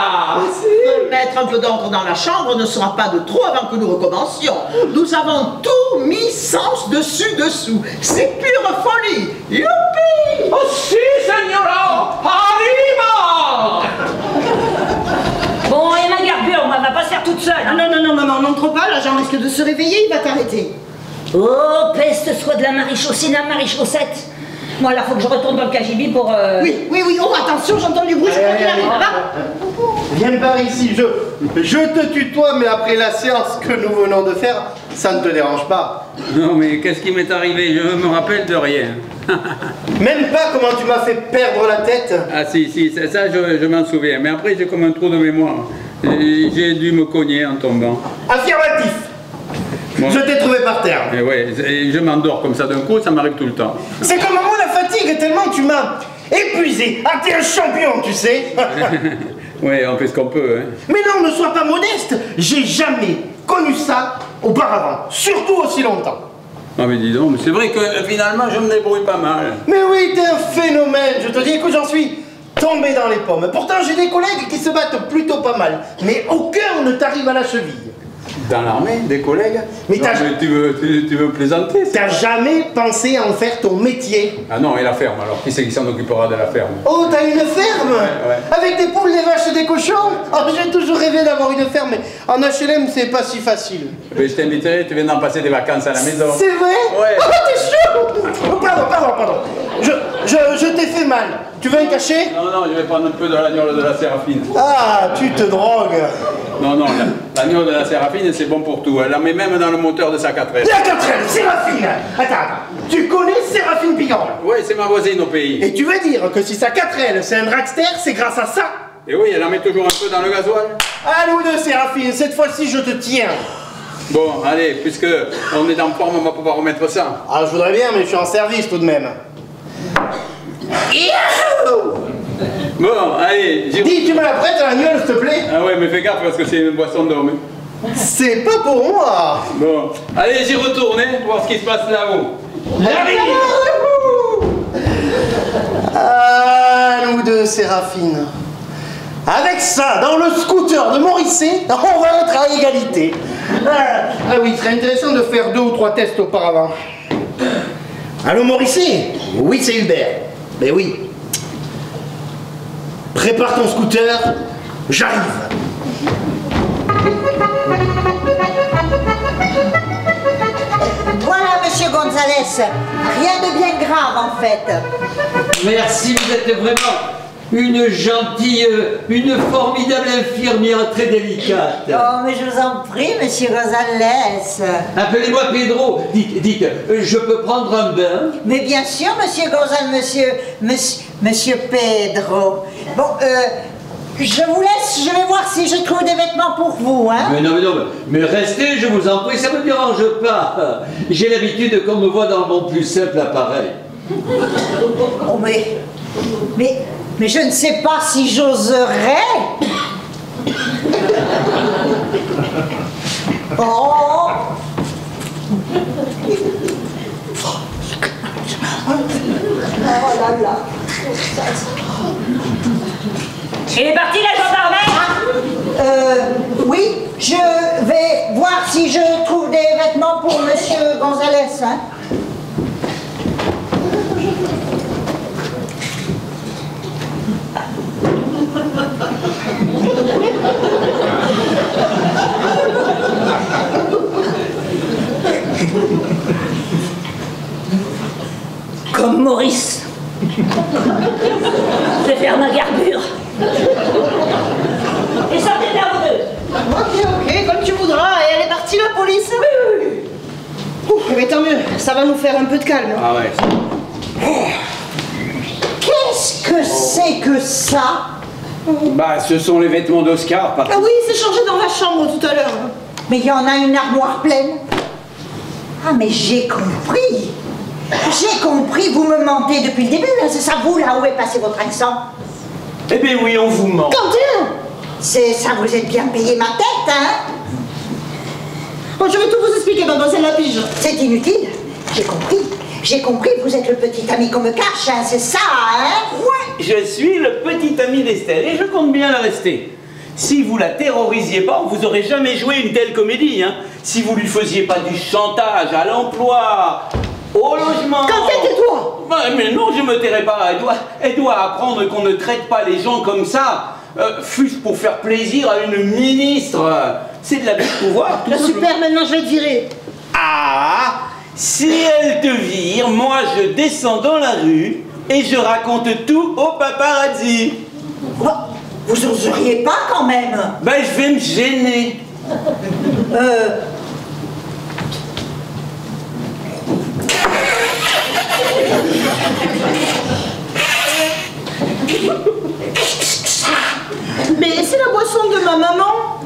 S3: Mettre un peu d'ordre dans la chambre ne sera pas de trop avant que nous recommencions. Nous avons tout mis sens dessus-dessous. C'est pure folie. Youpi!
S6: Oh, si, señora! Arriva!
S8: Bon, et ma garbure, on va pas se faire toute seule. Hein.
S5: Non, maman, n'entre pas, l'agent risque de se réveiller, il va t'arrêter.
S8: Oh, peste soit de la Marie-Chaussina, Marie-Chaussette. Bon, alors faut que je retourne dans le KGB pour...
S5: Oui, oh, attention, j'entends du bruit, je crois qu'il arrive, va.
S10: Viens par ici, je te tutoie, mais après la séance que nous venons de faire, ça ne te dérange pas.
S7: Non, mais qu'est-ce qui m'est arrivé? Je me rappelle de rien.
S10: Même pas comment tu m'as fait perdre la tête.
S7: Ah si, ça je m'en souviens, mais après j'ai comme un trou de mémoire. J'ai dû me cogner en tombant.
S10: Affirmatif. Bon. Je t'ai trouvé par terre.
S7: Et ouais, je m'endors comme ça d'un coup, ça m'arrive tout le temps.
S10: C'est comme moi la fatigue, tellement tu m'as épuisé. Ah, t'es un champion, tu sais.
S7: Ouais, on fait ce qu'on peut, hein.
S10: Mais non, ne sois pas modeste. J'ai jamais connu ça auparavant, surtout aussi longtemps.
S7: Ah mais dis donc, c'est vrai que finalement je me débrouille pas mal.
S10: Mais oui, t'es un phénomène, je te dis, écoute, j'en suis tombé dans les pommes. Pourtant j'ai des collègues qui se battent plutôt pas mal, mais aucun ne t'arrive à la cheville.
S7: Dans l'armée, des collègues?
S10: Mais,
S7: non, mais tu veux plaisanter?
S10: T'as jamais pensé à en faire ton métier?
S7: Ah non, et la ferme, alors qui c'est qui s'en occupera de la ferme?
S10: Oh, t'as une ferme?
S7: Ouais.
S10: Avec des poules, des vaches et des cochons? Oh, j'ai toujours rêvé d'avoir une ferme, mais en HLM, c'est pas si facile.
S7: Mais je t'inviterai, tu viendras passer des vacances à la maison.
S10: C'est vrai?
S7: Ouais.
S10: Oh, t'es chaud! Oh, pardon. Je t'ai fait mal. Tu veux un cachet?
S7: Non, je vais prendre un peu de l'agneau de la Séraphine.
S10: Ah, tu te drogues.
S7: Non, l'agneau de la Séraphine, c'est bon pour tout. Elle la met même dans le moteur de sa 4L.
S10: La 4L, Séraphine! Attends, tu connais Séraphine Pigaron?
S7: Oui, c'est ma voisine au pays.
S10: Et tu veux dire que si sa 4L, c'est un dragster, c'est grâce à ça?
S7: Et oui, elle la met toujours un peu dans le gasoil.
S10: À nous deux, Séraphine, cette fois-ci, je te tiens.
S7: Bon, allez, puisque on est en forme, on va pouvoir remettre ça.
S10: Ah, je voudrais bien, mais je suis en service tout de même.
S7: Bon, allez,
S10: Dis, tu me la prêtes à la gueule, s'il te plaît?
S7: Ah ouais, mais fais gaffe parce que c'est une boisson d'homme.
S10: C'est pas pour moi.
S7: Bon, allez, j'y retourne, voir ce qui se passe là-haut.
S10: Ah, nous deux, Séraphine. Avec ça, dans le scooter de Morisset, on va être à égalité. Ah oui, il serait intéressant de faire 2 ou 3 tests auparavant. Allô, Morisset? Oui, c'est Hubert. Mais oui. Prépare ton scooter, j'arrive.
S3: Voilà, monsieur Gonzalez. Rien de bien grave, en fait.
S1: Merci, vous êtes vraiment une gentille, une formidable infirmière très délicate.
S3: Oh, mais je vous en prie, monsieur Gonzalez.
S1: Appelez-moi Pedro. Dites, je peux prendre un bain?
S3: Mais bien sûr, monsieur Gonzalez, monsieur Pedro. Bon, je vous laisse, je vais voir si je trouve des vêtements pour vous, hein.
S1: Mais non, mais restez, je vous en prie, ça ne me dérange pas. J'ai l'habitude qu'on me voit dans mon plus simple appareil.
S3: Oh, mais je ne sais pas si j'oserais. Oh. Oh là là.
S8: Il est parti la gendarmerie?
S3: Oui, je vais voir si je trouve des vêtements pour monsieur Gonzalez, hein.
S8: Comme Maurice. Je vais faire ma garbure. Et sortez là, vous deux.
S5: Ok, comme tu voudras. Et elle est partie, la police? Oui. Ouf, mais tant mieux, ça va nous faire un peu de calme.
S7: Ah ouais.
S3: Qu'est-ce que c'est que ça?
S4: Bah, ce sont les vêtements d'Oscar,
S5: Ah oui, c'est changé dans la chambre tout à l'heure.
S3: Mais il y en a une armoire pleine. Ah, mais j'ai compris. J'ai compris, vous me mentez depuis le début, hein. C'est ça, vous, là où est passé votre accent?
S4: Eh bien oui, on vous ment.
S3: Quentin! C'est ça, vous êtes bien payé ma tête, hein?
S5: Bon, je vais tout vous expliquer, mademoiselle Lapige.
S3: C'est inutile, j'ai compris, vous êtes le petit ami qu'on me cache, hein, c'est ça, hein?
S4: Ouais, je suis le petit ami d'Estelle et je compte bien la rester. Si vous la terrorisiez pas, vous aurez jamais joué une telle comédie, hein. Si vous lui faisiez pas du chantage à l'emploi, au logement...
S5: Quand tais-toi!
S4: Mais non, je me tairai pas. Elle doit apprendre qu'on ne traite pas les gens comme ça, fût-ce pour faire plaisir à une ministre. C'est de l'abus de pouvoir.
S5: Là, super, maintenant je vais te virer.
S4: Ah, si elle te vire, moi je descends dans la rue et je raconte tout au paparazzi.
S3: Vous oseriez pas quand même?
S4: Ben, je vais me gêner.
S5: Mais c'est la boisson de ma maman.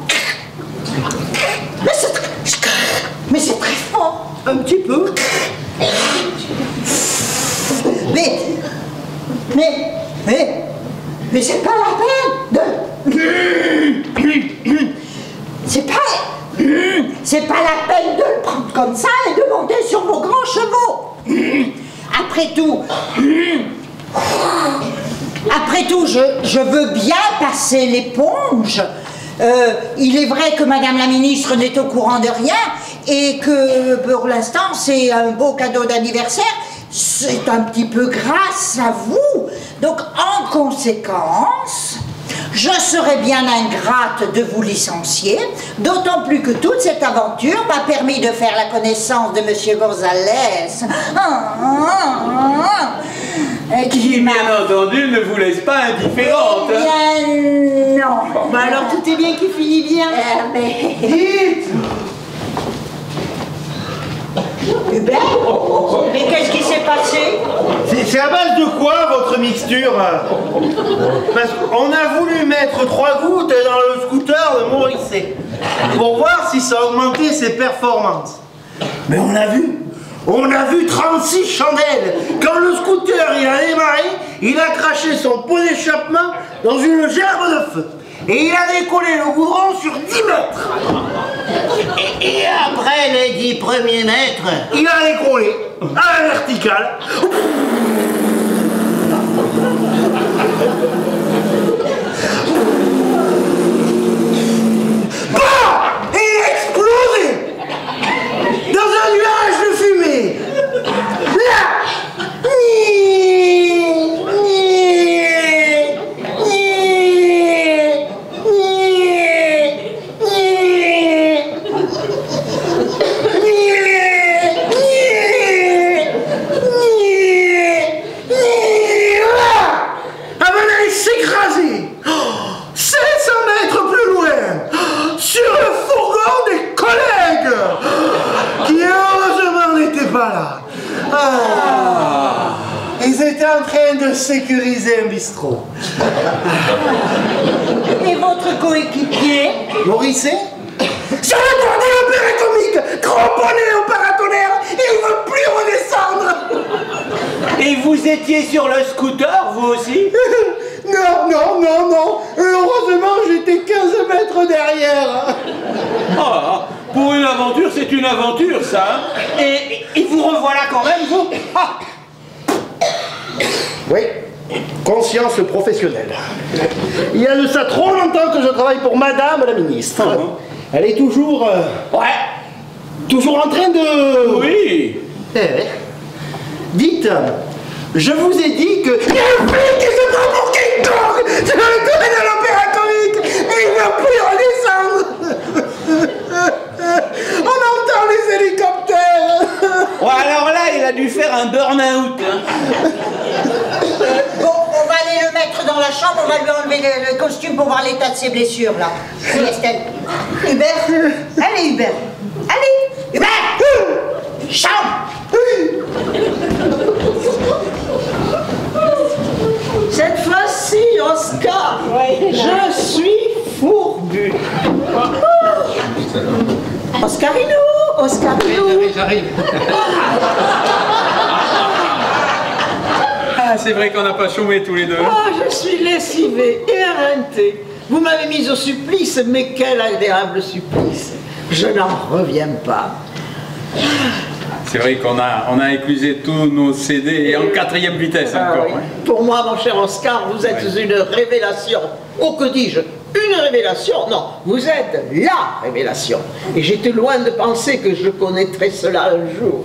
S3: Mais c'est très fort.
S5: Un petit peu.
S3: Mais c'est pas la peine de... C'est pas la peine de le prendre comme ça et de monter sur vos grands chevaux. Après tout, je veux bien passer l'éponge. Il est vrai que Madame la Ministre n'est au courant de rien et que pour l'instant c'est un beau cadeau d'anniversaire. C'est un petit peu grâce à vous. Donc en conséquence, je serais bien ingrate de vous licencier, d'autant plus que toute cette aventure m'a permis de faire la connaissance de Monsieur Gonzalez.
S4: Qui, bien entendu, ne vous laisse pas indifférente.
S3: Bien non.
S5: Bah alors tout est bien qui finit bien.
S3: Dites Hubert? Mais qu'est-ce qui s'est passé?
S10: C'est C'est à base de quoi votre mixture? Parce qu'on a voulu mettre 3 gouttes dans le scooter de Morisset pour voir si ça augmentait ses performances. Mais on a vu 36 chandelles. Quand le scooter il a démarré, il a craché son pot d'échappement dans une gerbe de feu. Et il a décollé le goudron sur 10 mètres.
S9: Et après les 10 premiers mètres,
S10: il a décollé à la verticale. Bah! Et il a explosé dans un nuage de fumée. Là! s'écraser 500 mètres plus loin sur le fourgon des collègues qui heureusement n'étaient pas là. Ils étaient en train de sécuriser un bistrot.
S3: Et votre coéquipier
S10: Morisset, sur le tour de l'opéra comique, cramponné au paratonnerre, il ne veut plus redescendre.
S4: Et vous étiez sur le scooter, vous aussi?
S10: Non. Heureusement, j'étais 15 mètres derrière.
S4: Ah, pour une aventure, c'est une aventure, ça. Et vous revoilà quand même, vous? Ah.
S10: Oui, conscience professionnelle. Il y a de ça trop longtemps que je travaille pour Madame la Ministre. Elle est toujours... toujours en train de...
S4: Oui.
S10: Dites, je vous ai dit que... Il y a un flic qui se prend pour King Kong sur le tour de l'opéra comique et il ne va plus redescendre. On entend les hélicoptères.
S4: Ouais, alors là, il a dû faire un burn-out.
S3: Bon, on va aller le mettre dans la chambre, on va lui enlever le costume pour voir l'état de ses blessures, là. Oui, Estelle. Hubert. Allez, Hubert. Allez, Hubert. Chambre.
S9: Cette fois-ci, Oscar, je suis fourbu. Oscarino.
S7: J'arrive. Ah, c'est vrai qu'on n'a pas chômé tous les deux.
S9: Ah, je suis lessivé, éreinté. Vous m'avez mis au supplice, mais quel agréable supplice. Je n'en reviens pas.
S7: C'est vrai qu'on a éclusé tous nos CD et en 4e vitesse encore.
S9: Oui. Pour moi, mon cher Oscar, vous êtes une révélation. Oh, que dis-je? Une révélation? Non, vous êtes la révélation. Et j'étais loin de penser que je connaîtrais cela un jour.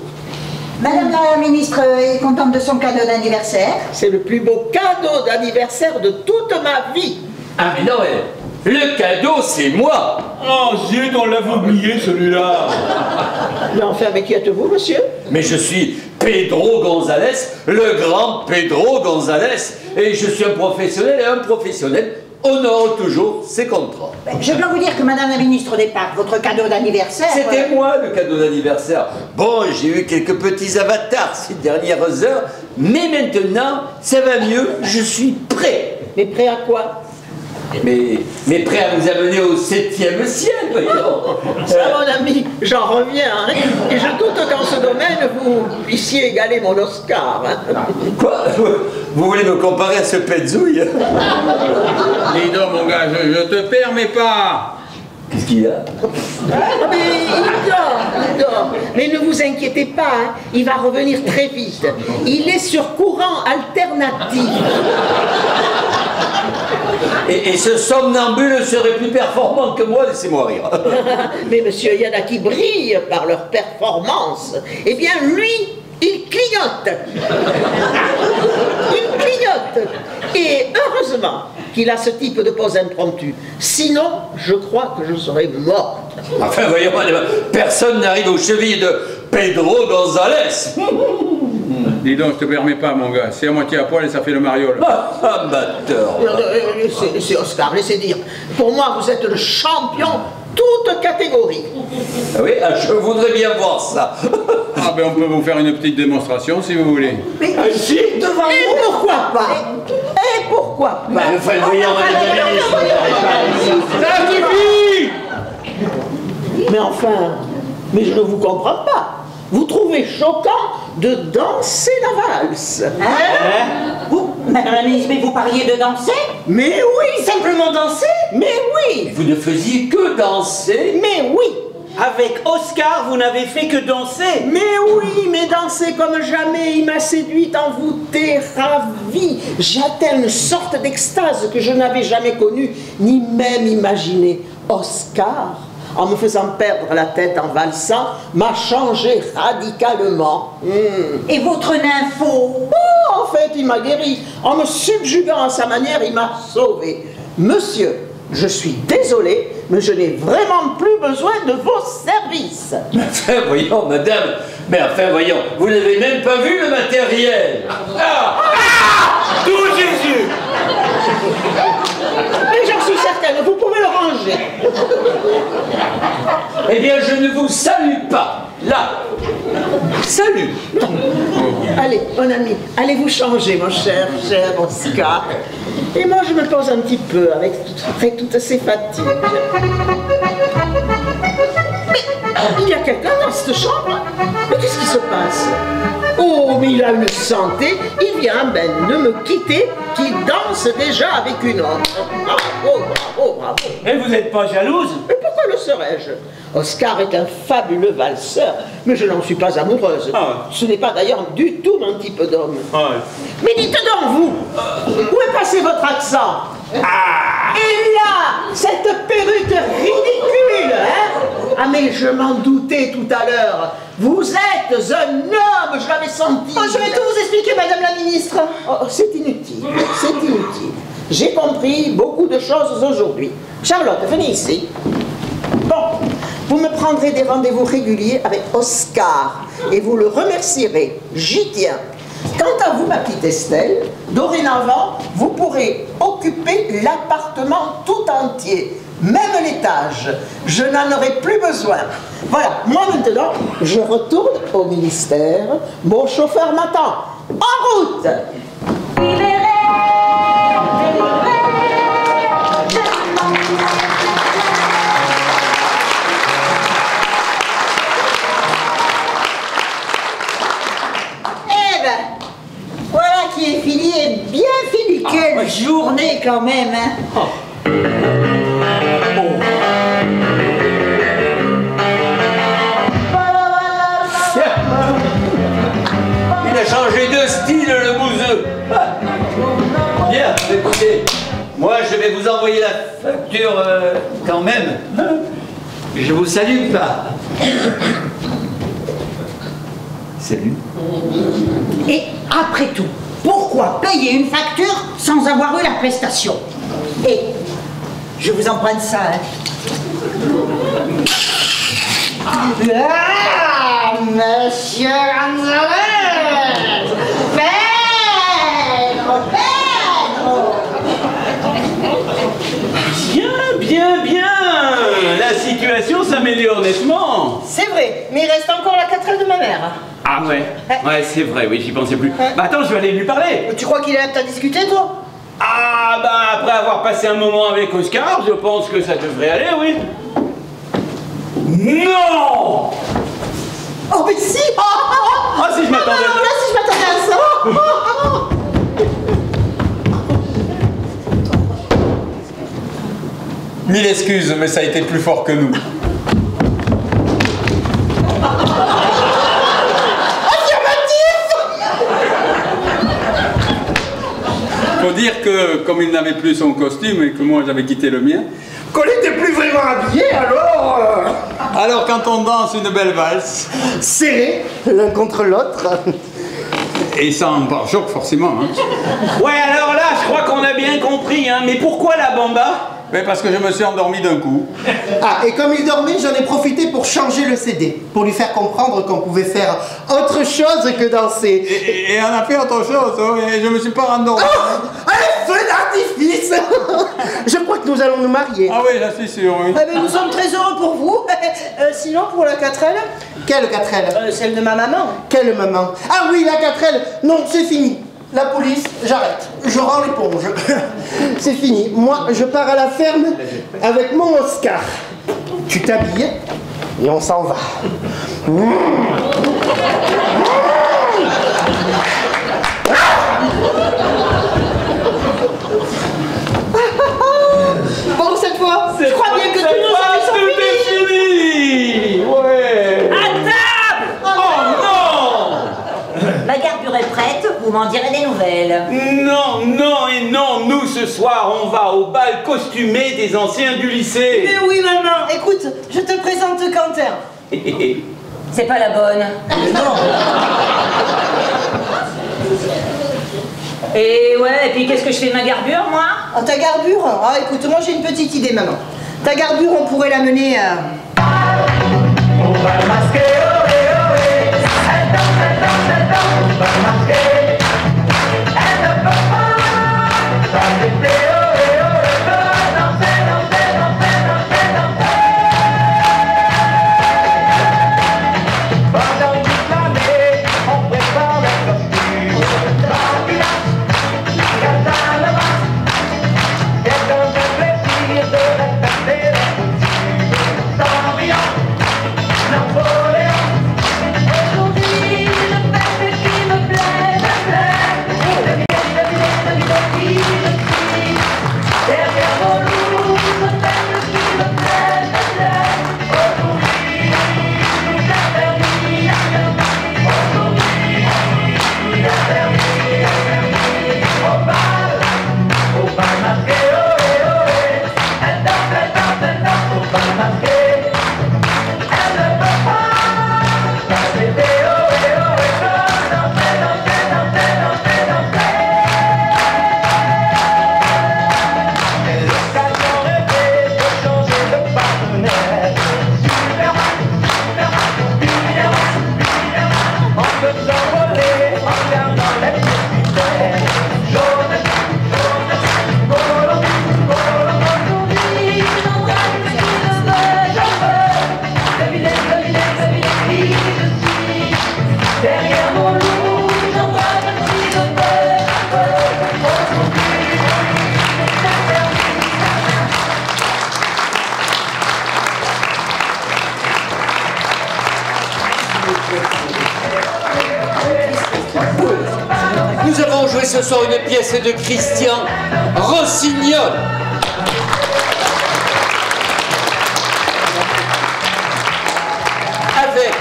S3: Madame la ministre est contente de son cadeau d'anniversaire.
S9: C'est le plus beau cadeau d'anniversaire de toute ma vie.
S1: Ah mais non, le cadeau c'est moi.
S4: Oh zut, on l'avait oublié celui-là.
S9: Mais enfin, mais qui êtes-vous, monsieur?
S1: Mais je suis Pedro González, le grand Pedro González. Et je suis un professionnel et un professionnel honore toujours ses contrats.
S3: Je dois vous dire que Madame la ministre, au départ, votre cadeau d'anniversaire...
S1: C'était moi le cadeau d'anniversaire. Bon, j'ai eu quelques petits avatars ces dernières heures, mais maintenant, ça va mieux, je suis prêt.
S9: Mais prêt à quoi?
S1: Mais prêt à vous amener au 7e ciel, voyons.
S9: Ça, mon ami, j'en reviens, hein. Et je doute qu'en ce domaine, vous puissiez égaler mon Oscar. Hein.
S1: Quoi? Vous voulez me comparer à ce petzouille?
S7: Dis donc, mon gars, je te permets pas.
S1: Qu'est-ce qu'il y a?
S9: Mais il dort. Mais ne vous inquiétez pas, hein. Il va revenir très vite. Il est sur courant alternatif.
S1: Et ce somnambule serait plus performant que moi, laissez-moi rire.
S9: Mais monsieur, il y en a qui brillent par leur performance. Eh bien, lui, il clignote. Il clignote. Et heureusement qu'il a ce type de pose impromptue. Sinon, je crois que je serais morte.
S1: Enfin, voyons, personne n'arrive aux chevilles de Pedro González.
S7: Dis donc, je te permets pas, mon gars. C'est à moitié à poil et ça fait le mariole.
S1: Amateur.
S9: C'est Oscar, laissez dire. Pour moi, vous êtes le champion, toute catégorie.
S1: Oui, je voudrais bien voir ça.
S7: Ah ben on peut vous faire une petite démonstration si vous voulez.
S9: Mais si, devant vous, pourquoi pas? Et pourquoi pas?
S1: Mais enfin, voyons, madame la ministre.
S4: Ça suffit!
S9: Mais enfin, mais je ne vous comprends pas. Vous trouvez choquant de danser la valse?
S8: Vous, madame la ministre, mais vous parliez de danser?
S9: Mais oui!
S8: Simplement danser?
S9: Mais oui!
S1: Vous ne faisiez que danser.
S9: Mais oui!
S4: Avec Oscar, vous n'avez fait que danser.
S9: Mais oui, mais danser comme jamais, il m'a séduite, envoûtée, ravie. J'atteins une sorte d'extase que je n'avais jamais connue, ni même imaginée. Oscar, en me faisant perdre la tête en valsant, m'a changé radicalement.
S8: Et votre nympho?
S9: Oh, en fait, il m'a guéri. En me subjuguant à sa manière, il m'a sauvé. Monsieur, je suis désolé, mais je n'ai vraiment plus besoin de vos services.
S1: Mais enfin, voyons, madame. Mais enfin, voyons, vous n'avez même pas vu le matériel.
S4: Tout Jésus!
S9: Mais j'en suis certaine, vous pouvez le ranger.
S1: Eh bien, je ne vous salue pas. Là. Salut.
S9: Allez, mon ami, allez vous changer, mon cher Oscar. Et moi, je me pose un petit peu après toutes ces fatigues. Mais il y a quelqu'un dans cette chambre? Mais qu'est-ce qui se passe? Oh, mais il a une santé, il vient à peine de me quitter, qui danse déjà avec une autre. Bravo, bravo, bravo.
S4: Et vous n'êtes pas jalouse?
S9: Mais pourquoi le serais-je? Oscar est un fabuleux valseur, mais je n'en suis pas amoureuse. Ce n'est pas d'ailleurs du tout mon type d'homme. Mais dites donc, vous, où est passé votre accent? Et là, cette perruque ridicule, hein? Ah mais je m'en doutais tout à l'heure. Vous êtes un homme, je l'avais senti.
S5: Oh, je vais tout vous expliquer, madame la ministre.
S9: Oh, c'est inutile, c'est inutile. J'ai compris beaucoup de choses aujourd'hui. Charlotte, venez ici. Bon, vous me prendrez des rendez-vous réguliers avec Oscar et vous le remercierez. J'y tiens. Quant à vous, ma petite Estelle, dorénavant, vous pourrez occuper l'appartement tout entier, même l'étage. Je n'en aurai plus besoin. Voilà, moi maintenant, je retourne au ministère. Mon chauffeur m'attend. En route!
S5: Voilà qui est fini et bien fini. Quelle journée quand même, hein.
S1: Il a changé de style, le bouseux. Bien, écoutez, moi je vais vous envoyer la facture quand même. Je vous salue pas. Salut.
S8: Et après tout, pourquoi payer une facture sans avoir eu la prestation? Et je vous emprunte ça, hein.
S5: Ah, monsieur Gonzalez! Pedro!
S4: Bien. La situation s'améliore nettement.
S5: C'est vrai, mais il reste encore la quatrelle de ma mère.
S4: Ah ouais, c'est vrai, oui, j'y pensais plus. Bah attends, je vais aller lui parler.
S5: Tu crois qu'il est apte à discuter, toi?
S4: Ah bah après avoir passé un moment avec Oscar, je pense que ça devrait aller, oui. Non!
S5: Oh mais si!
S4: Ah si je m'attendais.
S5: Là si je m'attendais à ça!
S7: Mille excuses, mais ça a été plus fort que nous. Faut dire que, comme il n'avait plus son costume et que moi j'avais quitté le mien,
S10: Qu'on n'était plus vraiment habillés,
S7: alors quand on danse une belle valse,
S10: serrés l'un contre l'autre.
S7: et sans pare-choc forcément, hein.
S4: Ouais, alors là, je crois qu'on a bien compris, hein. Mais pourquoi la bamba?
S7: Mais parce que je me suis endormi d'un coup.
S10: Ah, et comme il dormait, j'en ai profité pour changer le CD, pour lui faire comprendre qu'on pouvait faire autre chose que danser.
S7: Et on a fait autre chose, hein, et je me suis pas rendormi.
S10: Oh, un feu d'artifice. Je crois que nous allons nous marier.
S7: Ah oui, là c'est sûr, oui.
S5: Eh bien, nous sommes très heureux pour vous. Sinon, pour la quatrelle,
S10: Quelle 4L?
S5: Celle de ma maman.
S10: Quelle maman? Ah oui, la 4L. Non, c'est fini. La police, j'arrête. Je rends l'éponge. C'est fini. Moi, je pars à la ferme avec mon Oscar. Tu t'habilles et on s'en va.
S5: Bon, cette fois, je crois bien que tous nos amis sont finis.
S4: Ouais.
S8: À table!
S4: Oh non!
S8: Ma garbure est prête, vous m'en direz des nouvelles.
S4: Non, non et non, nous ce soir on va au bal costumé des anciens du lycée.
S5: Mais oui, maman. Écoute, je te présente Quentin.
S8: C'est pas la bonne.
S5: Non.
S8: Et ouais, et puis qu'est-ce que je fais de ma garbure, moi?
S5: Ah, ta garbure? Ah, écoute, moi j'ai une petite idée, maman. Ta garbure, on pourrait l'amener à...
S1: Nous avons joué ce soir une pièce de Christian Rossignol. Avec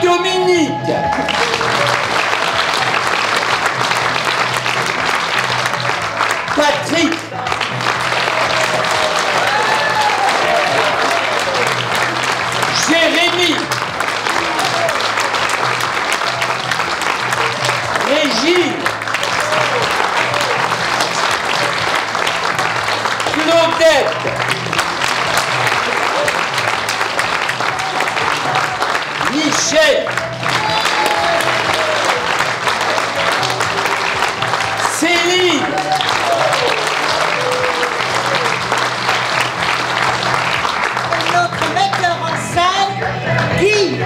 S1: Dominique, Patrick, Jérémy, Régine, Claudette, Michel, Céline,
S5: Notre metteur en scène, Guy.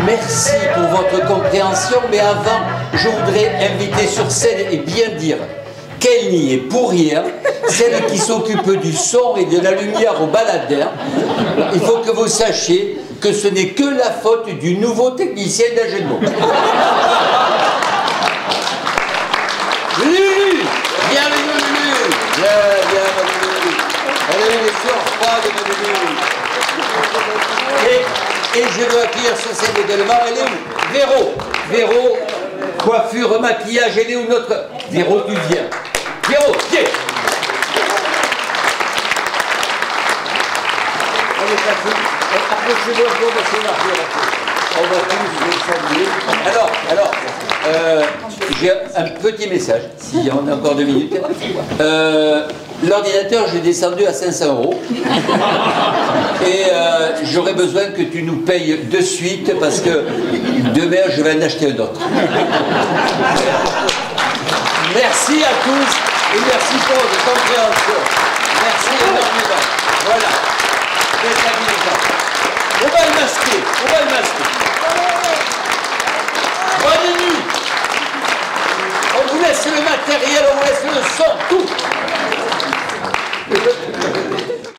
S1: merci pour votre compréhension, mais avant, je voudrais inviter sur scène et bien dire qu'elle n'y est pour rien, celle qui s'occupe du son et de la lumière au baladeur. Il faut que vous sachiez que ce n'est que la faute du nouveau technicien d'Agenot. Lulu, bienvenue Lulu. Bienvenue. Elle est les surfroides de Lulu. Et je veux accueillir sur scène également, elle est où? Véro. Véro, coiffure, maquillage, elle est où notre... Véro, tu viens. Véro, viens. On est passé. Approchez-moi, on va tous les saluer. Alors, j'ai un petit message, si on a encore 2 minutes. L'ordinateur, j'ai descendu à 500 €. Et j'aurais besoin que tu nous payes de suite parce que demain, je vais en acheter un autre. Merci à tous et merci pour votre compréhension. Merci énormément.